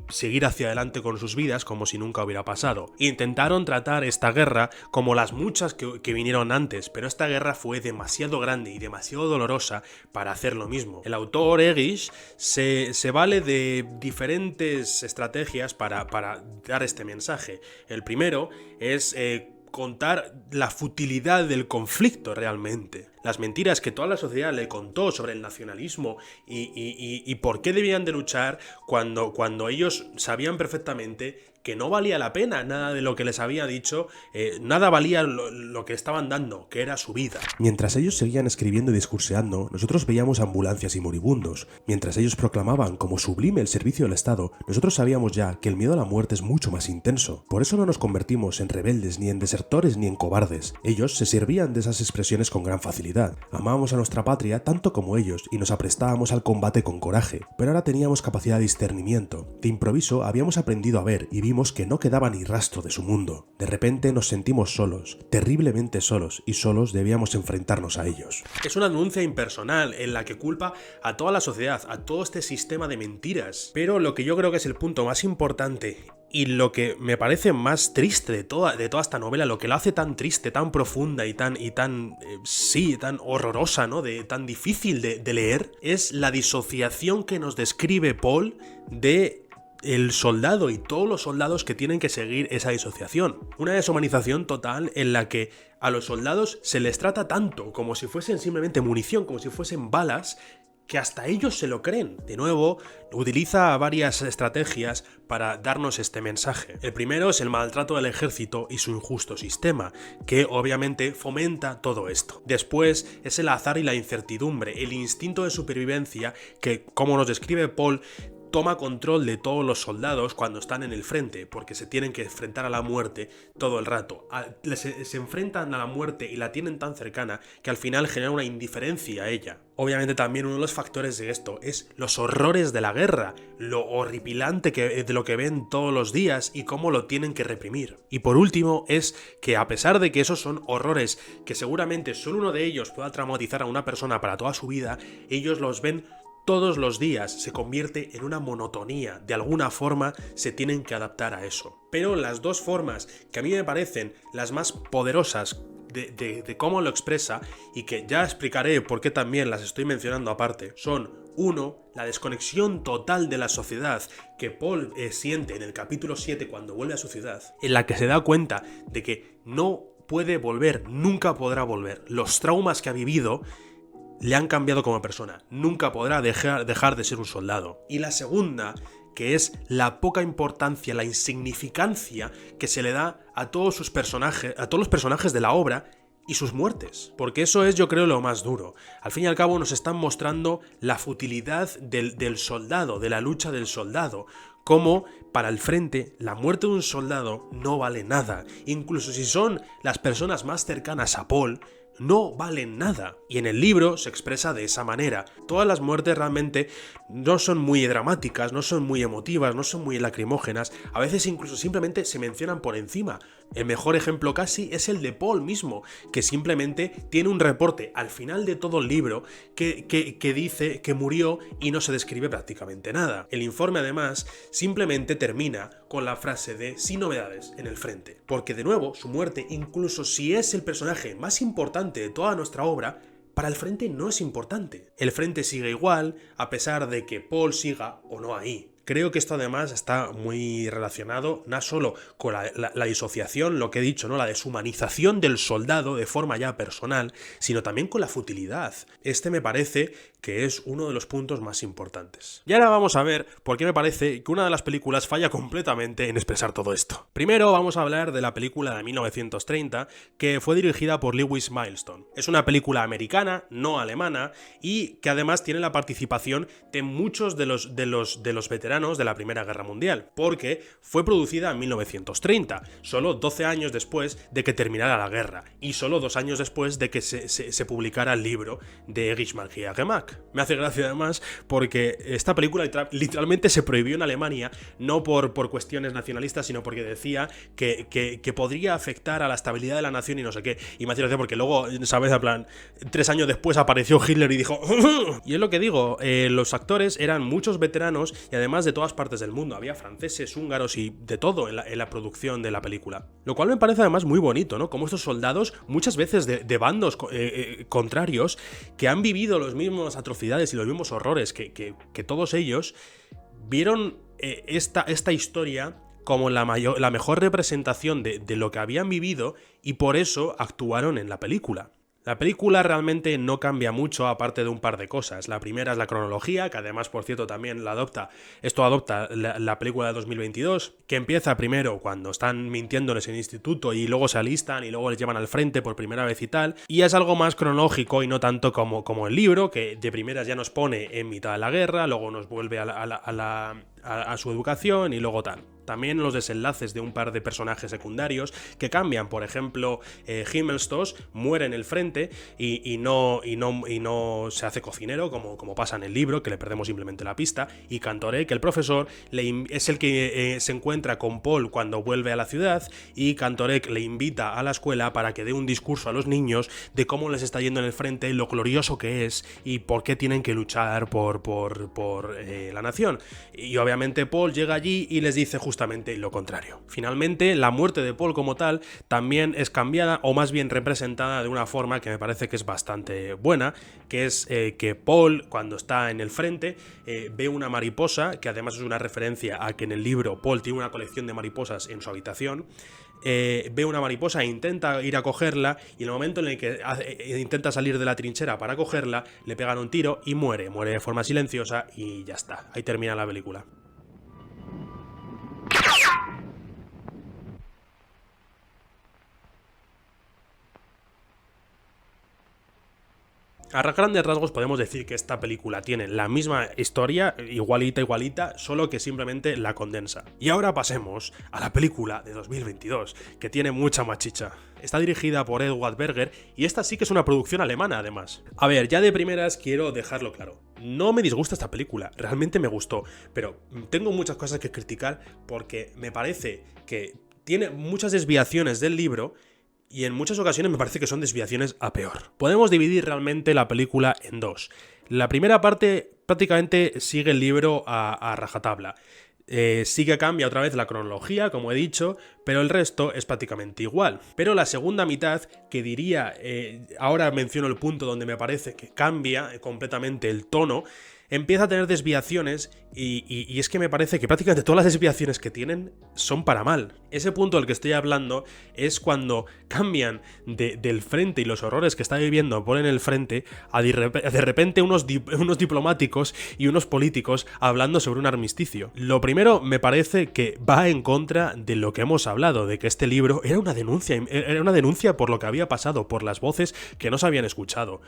seguir hacia adelante con sus vidas como si nunca hubiera pasado. Intentaron tratar esta guerra como las muchas que vinieron antes, pero esta guerra fue demasiado grande y demasiado dolorosa para hacer lo mismo. El autor Eggish se vale de diferentes estrategias para dar este mensaje. El primero es contar la futilidad del conflicto realmente. Las mentiras que toda la sociedad le contó sobre el nacionalismo y por qué debían de luchar cuando ellos sabían perfectamente que no valía la pena nada de lo que les había dicho, nada valía lo que estaban dando, que era su vida.
Mientras ellos seguían escribiendo y discurseando, nosotros veíamos ambulancias y moribundos. Mientras ellos proclamaban como sublime el servicio del Estado, nosotros sabíamos ya que el miedo a la muerte es mucho más intenso. Por eso no nos convertimos en rebeldes, ni en desertores, ni en cobardes. Ellos se servían de esas expresiones con gran facilidad. Amábamos a nuestra patria tanto como ellos y nos aprestábamos al combate con coraje, pero ahora teníamos capacidad de discernimiento. De improviso habíamos aprendido a ver y vimos que no quedaba ni rastro de su mundo. De repente nos sentimos solos, terriblemente solos, y solos debíamos enfrentarnos a ellos.
Es una denuncia impersonal en la que culpa a toda la sociedad, a todo este sistema de mentiras. Pero lo que yo creo que es el punto más importante y lo que me parece más triste de toda esta novela, lo que la hace tan triste, tan profunda y tan horrorosa, ¿no? Tan difícil de leer, es la disociación que nos describe Paul de el soldado y todos los soldados que tienen que seguir esa disociación. Una deshumanización total en la que a los soldados se les trata tanto como si fuesen simplemente munición, como si fuesen balas, que hasta ellos se lo creen. De nuevo, utiliza varias estrategias para darnos este mensaje. El primero es el maltrato del ejército y su injusto sistema, que obviamente fomenta todo esto. Después es el azar y la incertidumbre, el instinto de supervivencia que, como nos describe Paul, toma control de todos los soldados cuando están en el frente, porque se tienen que enfrentar a la muerte todo el rato. Se enfrentan a la muerte y la tienen tan cercana que al final genera una indiferencia a ella. Obviamente también uno de los factores de esto es los horrores de la guerra, lo horripilante de lo que ven todos los días y cómo lo tienen que reprimir. Y por último es que a pesar de que esos son horrores que seguramente solo uno de ellos pueda traumatizar a una persona para toda su vida, ellos los ven todos los días, se convierte en una monotonía. De alguna forma se tienen que adaptar a eso. Pero las dos formas que a mí me parecen las más poderosas de cómo lo expresa, y que ya explicaré por qué también las estoy mencionando aparte, son: uno, la desconexión total de la sociedad que Paul siente en el capítulo 7 cuando vuelve a su ciudad, en la que se da cuenta de que no puede volver, nunca podrá volver. Los traumas que ha vivido le han cambiado como persona, nunca podrá dejar de ser un soldado. Y la segunda, que es la poca importancia, la insignificancia que se le da a todos los personajes de la obra y sus muertes. Porque eso es, yo creo, lo más duro. Al fin y al cabo nos están mostrando la futilidad del soldado, de la lucha del soldado. Cómo para el frente la muerte de un soldado no vale nada. Incluso si son las personas más cercanas a Paul, no valen nada. Y en el libro se expresa de esa manera. Todas las muertes realmente no son muy dramáticas, no son muy emotivas, no son muy lacrimógenas. A veces incluso simplemente se mencionan por encima. El mejor ejemplo casi es el de Paul mismo, que simplemente tiene un reporte al final de todo el libro que dice que murió y no se describe prácticamente nada. El informe además simplemente termina con la frase de "sin novedades en el frente", porque de nuevo su muerte, incluso si es el personaje más importante de toda nuestra obra, para el frente no es importante. El frente sigue igual a pesar de que Paul siga o no ahí. Creo que esto además está muy relacionado no solo con la disociación, lo que he dicho, ¿no? La deshumanización del soldado de forma ya personal, sino también con la futilidad. Este me parece que es uno de los puntos más importantes. Y ahora vamos a ver por qué me parece que una de las películas falla completamente en expresar todo esto. Primero vamos a hablar de la película de 1930, que fue dirigida por Lewis Milestone. Es una película americana, no alemana, y que además tiene la participación de muchos de los veteranos veteranos de la Primera Guerra Mundial, porque fue producida en 1930, solo 12 años después de que terminara la guerra, y solo 2 años después de que se publicara el libro de Erich Maria Remarque. Me hace gracia además porque esta película literalmente se prohibió en Alemania, no por cuestiones nacionalistas, sino porque decía que podría afectar a la estabilidad de la nación y no sé qué. Y me hace gracia porque luego, ¿sabes? En plan, 3 años después apareció Hitler y dijo... Y es lo que digo, los actores eran muchos veteranos y además de todas partes del mundo. Había franceses, húngaros y de todo en la producción de la película. Lo cual me parece además muy bonito, ¿no? Como estos soldados, muchas veces de bandos contrarios, que han vivido las mismas atrocidades y los mismos horrores que todos ellos, vieron esta historia como la mejor representación de lo que habían vivido y por eso actuaron en la película. La película realmente no cambia mucho aparte de un par de cosas. La primera es la cronología, que además, por cierto, también adopta la película de 2022, que empieza primero cuando están mintiendo en ese instituto y luego se alistan y luego les llevan al frente por primera vez y tal. Y es algo más cronológico y no tanto como el libro, que de primeras ya nos pone en mitad de la guerra, luego nos vuelve a su educación y luego tal. También los desenlaces de un par de personajes secundarios que cambian. Por ejemplo, Himmelstoss muere en el frente y no se hace cocinero como pasa en el libro, que le perdemos simplemente la pista. Y Cantorek, el profesor, es el que se encuentra con Paul cuando vuelve a la ciudad, y Cantorek le invita a la escuela para que dé un discurso a los niños de cómo les está yendo en el frente, lo glorioso que es y por qué tienen que luchar por la nación. Y obviamente Paul llega allí y les dice justamente lo contrario. Finalmente, la muerte de Paul como tal también es cambiada, o más bien representada de una forma que me parece que es bastante buena, que es que Paul, cuando está en el frente, ve una mariposa, que además es una referencia a que en el libro Paul tiene una colección de mariposas en su habitación. Ve una mariposa e intenta ir a cogerla, y en el momento en el que intenta salir de la trinchera para cogerla, le pegan un tiro y muere de forma silenciosa y ya está. Ahí termina la película. A grandes rasgos podemos decir que esta película tiene la misma historia, igualita, solo que simplemente la condensa. Y ahora pasemos a la película de 2022, que tiene mucha más chicha. Está dirigida por Edward Berger y esta sí que es una producción alemana, además. A ver, ya de primeras quiero dejarlo claro. No me disgusta esta película, realmente me gustó, pero tengo muchas cosas que criticar porque me parece que tiene muchas desviaciones del libro. Y en muchas ocasiones me parece que son desviaciones a peor. Podemos dividir realmente la película en dos. La primera parte prácticamente sigue el libro a rajatabla. Sí que cambia otra vez la cronología, como he dicho, pero el resto es prácticamente igual. Pero la segunda mitad, que diría, ahora menciono el punto donde me parece que cambia completamente el tono, empieza a tener desviaciones y es que me parece que prácticamente todas las desviaciones que tienen son para mal. Ese punto del que estoy hablando es cuando cambian del frente y los horrores que está viviendo Paul en el frente a de repente unos diplomáticos y unos políticos hablando sobre un armisticio. Lo primero, me parece que va en contra de lo que hemos hablado, de que este libro era una denuncia por lo que había pasado, por las voces que no se habían escuchado.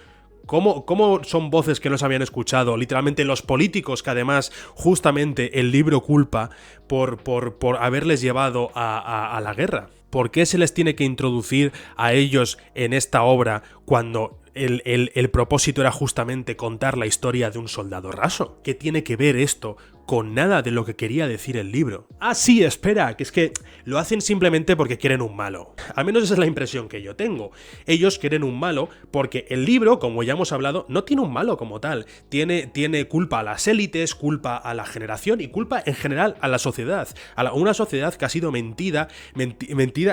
¿Cómo son voces que no se habían escuchado? Literalmente los políticos, que además justamente el libro culpa por haberles llevado a la guerra. ¿Por qué se les tiene que introducir a ellos en esta obra cuando el propósito era justamente contar la historia de un soldado raso? ¿Qué tiene que ver esto con nada de lo que quería decir el libro? Ah, sí, espera, que es que lo hacen simplemente porque quieren un malo. Al menos esa es la impresión que yo tengo. Ellos quieren un malo porque el libro, como ya hemos hablado, no tiene un malo como tal. Tiene culpa a las élites, culpa a la generación y culpa en general a la sociedad. Una sociedad que ha sido mentida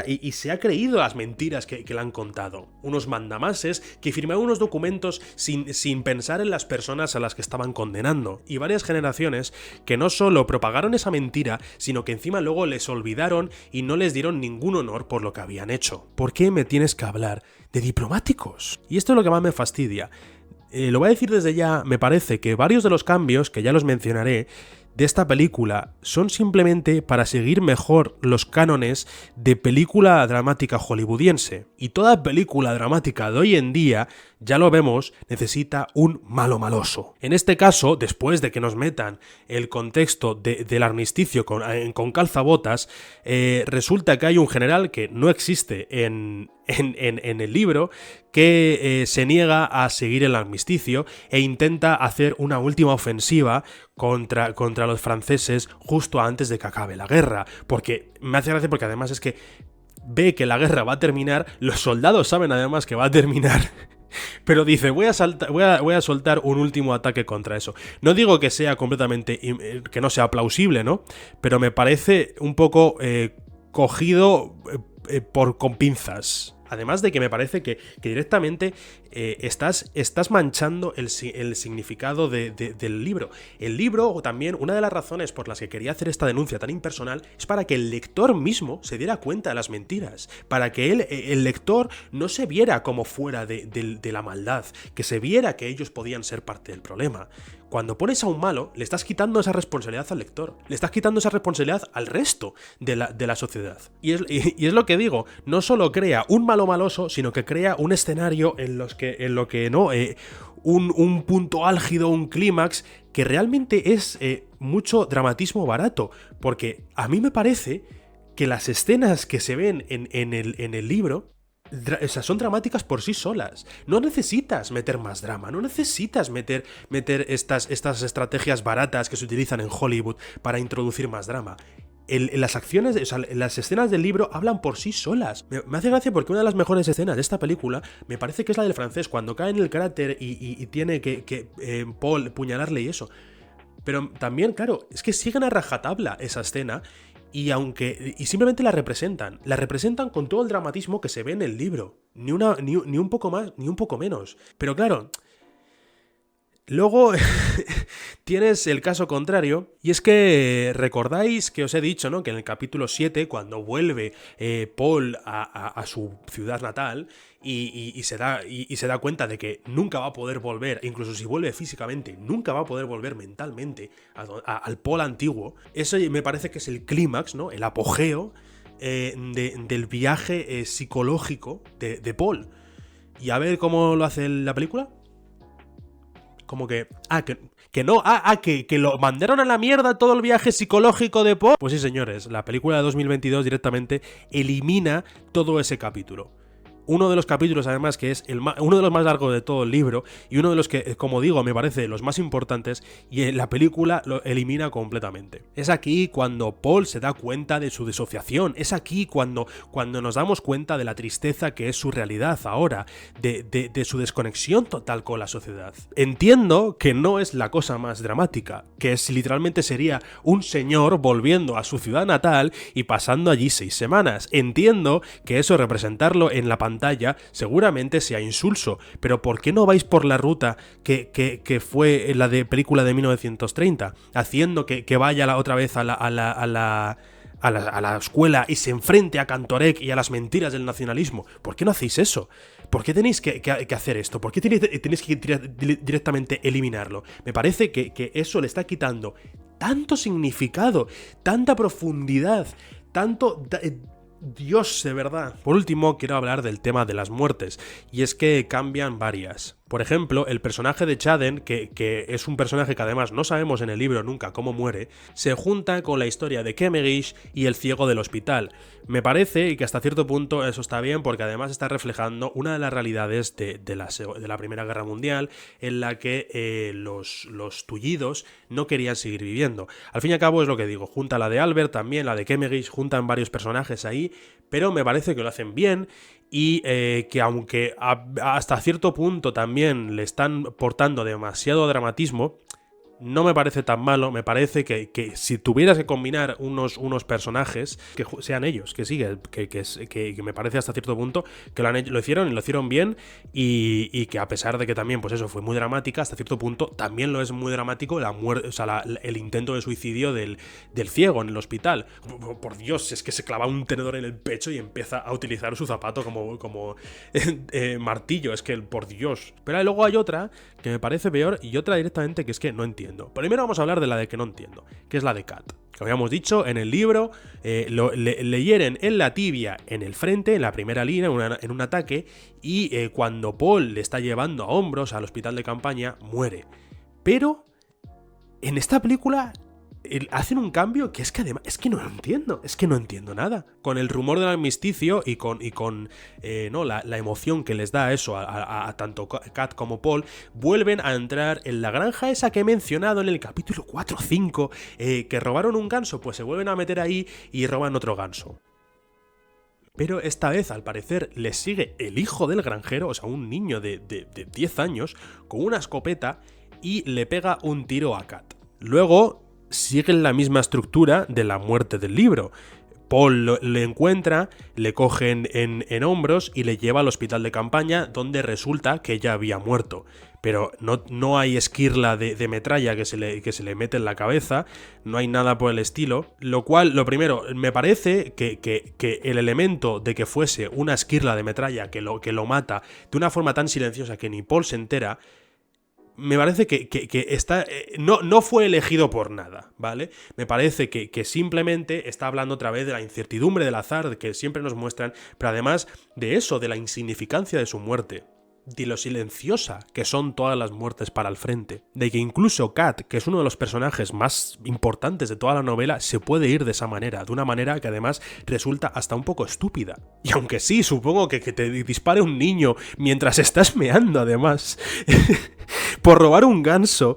y se ha creído las mentiras que le han contado. Unos mandamases que firmaron unos documentos sin pensar en las personas a las que estaban condenando. Y varias generaciones que no solo propagaron esa mentira, sino que encima luego les olvidaron y no les dieron ningún honor por lo que habían hecho. ¿Por qué me tienes que hablar de diplomáticos? Y esto es lo que más me fastidia. Lo voy a decir desde ya, me parece que varios de los cambios, que ya los mencionaré, de esta película son simplemente para seguir mejor los cánones de película dramática hollywoodiense. Y toda película dramática de hoy en día, ya lo vemos, necesita un malo maloso. En este caso, después de que nos metan el contexto del armisticio con calzabotas, resulta que hay un general que no existe en el libro, que se niega a seguir el armisticio e intenta hacer una última ofensiva contra los franceses justo antes de que acabe la guerra. Porque me hace gracia porque además es que ve que la guerra va a terminar, los soldados saben además que va a terminar, pero dice, voy a soltar un último ataque contra eso. No digo que sea completamente, que no sea plausible, ¿no? Pero me parece un poco cogido con pinzas. Además de que me parece que directamente estás manchando el significado del libro. El libro, también, una de las razones por las que quería hacer esta denuncia tan impersonal es para que el lector mismo se diera cuenta de las mentiras, para que el lector no se viera como fuera de la maldad, que se viera que ellos podían ser parte del problema. Cuando pones a un malo, le estás quitando esa responsabilidad al lector, le estás quitando esa responsabilidad al resto de la sociedad. Y es lo que digo, no solo crea un malo maloso, sino que crea un escenario en lo que no, un punto álgido, un clímax, que realmente es mucho dramatismo barato, porque a mí me parece que las escenas que se ven en el libro, o sea, son dramáticas por sí solas. No necesitas meter más drama, no necesitas meter estas estrategias baratas que se utilizan en Hollywood para introducir más drama. Las acciones, o sea, las escenas del libro hablan por sí solas. Me hace gracia porque una de las mejores escenas de esta película me parece que es la del francés, cuando cae en el cráter y tiene que Paul puñalarle y eso. Pero también, claro, es que siguen a rajatabla esa escena. Y simplemente la representan con todo el dramatismo que se ve en el libro. Ni un poco más, ni un poco menos. Pero claro, luego tienes el caso contrario, y es que recordáis que os he dicho, ¿no?, que en el capítulo 7, cuando vuelve Paul a su ciudad natal y se da cuenta de que nunca va a poder volver, incluso si vuelve físicamente, nunca va a poder volver mentalmente al Paul antiguo. Eso me parece que es el clímax, ¿no?, el apogeo del viaje psicológico de Paul. Y a ver cómo lo hace la película. Como que que lo mandaron a la mierda todo el viaje psicológico de Paul. Pues sí, señores, la película de 2022 directamente elimina todo ese capítulo. Uno de los capítulos, además, que es uno de los más largos de todo el libro, y uno de los que, como digo, me parece los más importantes, y la película lo elimina completamente. Es aquí cuando Paul se da cuenta de su disociación, es aquí cuando nos damos cuenta de la tristeza que es su realidad ahora, de su desconexión total con la sociedad. Entiendo que no es la cosa más dramática, que literalmente sería un señor volviendo a su ciudad natal y pasando allí 6 semanas. Entiendo que eso, representarlo en la pantalla, seguramente sea insulso, pero ¿por qué no vais por la ruta que fue la de película de 1930, haciendo que vaya otra vez a la escuela y se enfrente a Cantorek y a las mentiras del nacionalismo? ¿Por qué no hacéis eso? ¿Por qué tenéis que hacer esto? ¿Por qué tenéis que directamente eliminarlo? Me parece que eso le está quitando tanto significado, tanta profundidad, tanto... Dios, de verdad. Por último, quiero hablar del tema de las muertes, y es que cambian varias. Por ejemplo, el personaje de Chaden, que es un personaje que además no sabemos en el libro nunca cómo muere, se junta con la historia de Kemegish y el ciego del hospital. Me parece que hasta cierto punto eso está bien, porque además está reflejando una de las realidades de la Primera Guerra Mundial, en la que los tullidos no querían seguir viviendo. Al fin y al cabo es lo que digo, junta la de Albert, también la de Kemegish, juntan varios personajes ahí, pero me parece que lo hacen bien, y que aunque hasta cierto punto también le están portando demasiado dramatismo, no me parece tan malo. Me parece que si tuvieras que combinar unos personajes, que sean ellos, que me parece hasta cierto punto que lo hicieron bien, y que a pesar de que también, pues eso, fue muy dramática, hasta cierto punto también lo es muy dramático la muerte, o sea, el intento de suicidio del ciego en el hospital. Por Dios, es que se clava un tenedor en el pecho y empieza a utilizar su zapato como martillo, es que por Dios. Pero luego hay otra que me parece peor, y otra directamente que es que no entiendo. entiendo. Primero vamos a hablar de la de que no entiendo, que es la de Kat. Que habíamos dicho, en el libro le hieren en la tibia, en el frente, en la primera línea, en un ataque, y cuando Paul le está llevando a hombros al hospital de campaña, muere. Pero en esta película hacen un cambio que es que además es que no lo entiendo, es que no entiendo nada. Con el rumor del armisticio y con la emoción que les da eso a tanto Kat como Paul, vuelven a entrar en la granja esa que he mencionado en el capítulo 4 o 5, que robaron un ganso, pues se vuelven a meter ahí y roban otro ganso. Pero esta vez, al parecer, les sigue el hijo del granjero, o sea, un niño de 10 años, con una escopeta y le pega un tiro a Kat. Luego siguen la misma estructura de la muerte del libro. Paul le encuentra, le cogen en hombros y le lleva al hospital de campaña, donde resulta que ya había muerto. Pero no hay esquirla de metralla que se le mete en la cabeza, no hay nada por el estilo. Lo cual, lo primero, me parece que el elemento de que fuese una esquirla de metralla que lo mata de una forma tan silenciosa que ni Paul se entera, me parece que está, no fue elegido por nada, ¿vale? Me parece que simplemente está hablando otra vez de la incertidumbre del azar que siempre nos muestran, pero además de eso, de la insignificancia de su muerte, de lo silenciosa que son todas las muertes para el frente, de que incluso Kat, que es uno de los personajes más importantes de toda la novela, se puede ir de esa manera, de una manera que además resulta hasta un poco estúpida. Y aunque sí, supongo que te dispare un niño mientras estás meando además por robar un ganso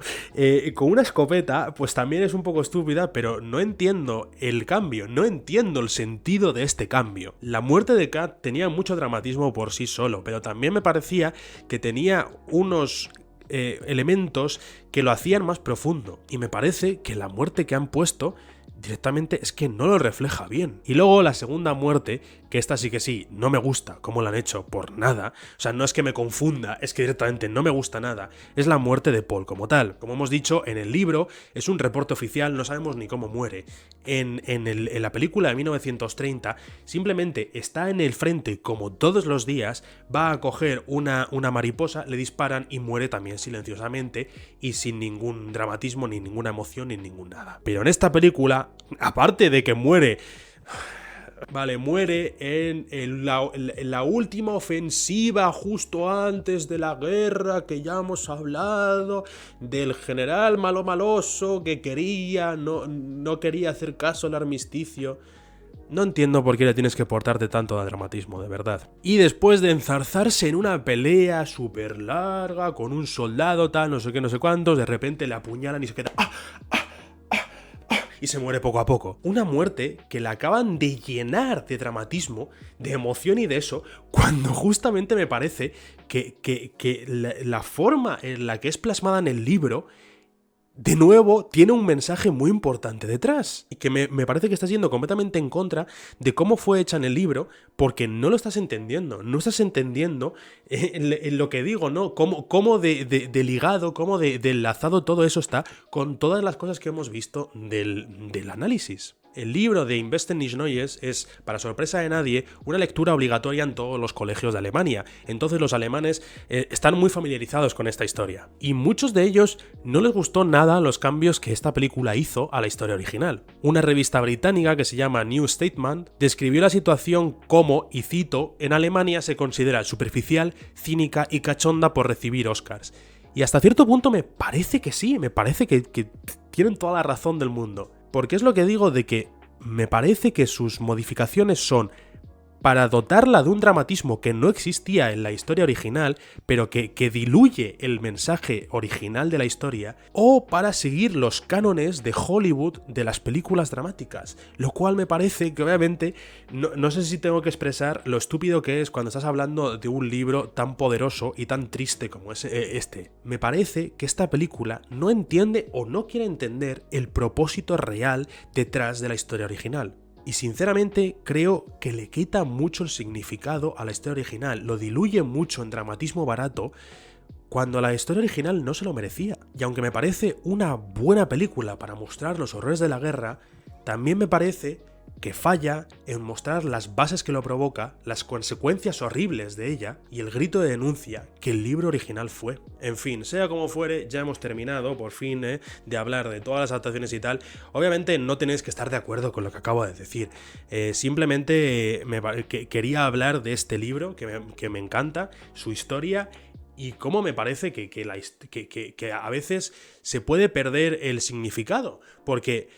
con una escopeta, pues también es un poco estúpida, pero no entiendo el cambio, no entiendo el sentido de este cambio. La muerte de Kat tenía mucho dramatismo por sí solo, pero también me parecía que tenía unos elementos que lo hacían más profundo, y me parece que la muerte que han puesto directamente es que no lo refleja bien. Y luego la segunda muerte, que esta sí que sí, no me gusta cómo la han hecho por nada, o sea, no es que me confunda, es que directamente no me gusta nada, es la muerte de Paul como tal. Como hemos dicho, en el libro es un reporte oficial, no sabemos ni cómo muere. En la película de 1930 simplemente está en el frente como todos los días, va a coger una mariposa, le disparan y muere también silenciosamente y sin ningún dramatismo, ni ninguna emoción, ni ningún nada. Pero en esta película, aparte de que muere en la última ofensiva justo antes de la guerra, que ya hemos hablado, del general maloso que no quería hacer caso al armisticio. No entiendo por qué le tienes que portarte tanto de dramatismo, de verdad. Y después de enzarzarse en una pelea súper larga con un soldado, tal, no sé qué, no sé cuántos, de repente le apuñalan y se queda y se muere poco a poco. Una muerte que la acaban de llenar de dramatismo, de emoción y de eso, cuando justamente me parece que la forma en la que es plasmada en el libro, de nuevo, tiene un mensaje muy importante detrás. Y que me parece que estás yendo completamente en contra de cómo fue hecha en el libro, porque no lo estás entendiendo. No estás entendiendo en lo que digo, ¿no? Cómo de ligado, cómo de enlazado todo eso está con todas las cosas que hemos visto del análisis. El libro de Im Westen nichts Neues es, para sorpresa de nadie, una lectura obligatoria en todos los colegios de Alemania. Entonces los alemanes están muy familiarizados con esta historia. Y muchos de ellos no les gustó nada los cambios que esta película hizo a la historia original. Una revista británica que se llama New Statement describió la situación como, y cito, en Alemania se considera superficial, cínica y cachonda por recibir Oscars. Y hasta cierto punto me parece que sí, me parece que tienen toda la razón del mundo. Porque es lo que digo de que me parece que sus modificaciones son para dotarla de un dramatismo que no existía en la historia original, pero que diluye el mensaje original de la historia, o para seguir los cánones de Hollywood de las películas dramáticas, lo cual me parece que obviamente, no sé si tengo que expresar lo estúpido que es cuando estás hablando de un libro tan poderoso y tan triste como es este. Me parece que esta película no entiende o no quiere entender el propósito real detrás de la historia original. Y sinceramente creo que le quita mucho el significado a la historia original, lo diluye mucho en dramatismo barato, cuando la historia original no se lo merecía. Y aunque me parece una buena película para mostrar los horrores de la guerra, también me parece que falla en mostrar las bases que lo provoca, las consecuencias horribles de ella y el grito de denuncia que el libro original fue. En fin, sea como fuere, ya hemos terminado por fin de hablar de todas las adaptaciones y tal. Obviamente no tenéis que estar de acuerdo con lo que acabo de decir. Simplemente quería hablar de este libro que me encanta, su historia y cómo me parece que a veces se puede perder el significado. Porque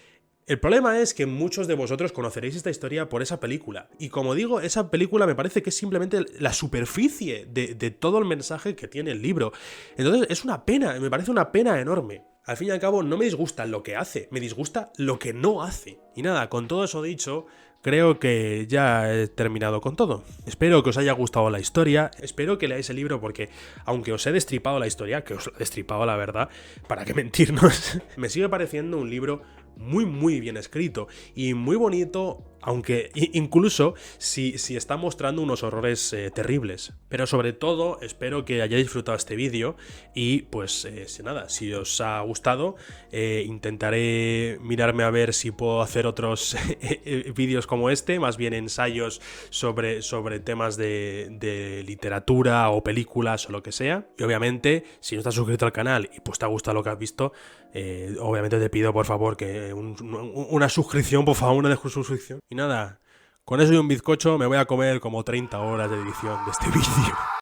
el problema es que muchos de vosotros conoceréis esta historia por esa película. Y como digo, esa película me parece que es simplemente la superficie de todo el mensaje que tiene el libro. Entonces es una pena, me parece una pena enorme. Al fin y al cabo, no me disgusta lo que hace, me disgusta lo que no hace. Y nada, con todo eso dicho, creo que ya he terminado con todo. Espero que os haya gustado la historia, espero que leáis el libro porque, aunque os he destripado la historia, que os he destripado la verdad, para qué mentirnos, me sigue pareciendo un libro muy bien escrito y muy bonito, aunque incluso si está mostrando unos horrores terribles. Pero sobre todo espero que hayáis disfrutado este vídeo y pues nada, si os ha gustado intentaré mirarme a ver si puedo hacer otros vídeos como este, más bien ensayos sobre temas de literatura o películas o lo que sea. Y obviamente si no estás suscrito al canal y pues te ha gustado lo que has visto, obviamente te pido por favor que una suscripción, por favor, una suscripción. Y nada, con eso y un bizcocho me voy a comer como 30 horas de edición de este vídeo.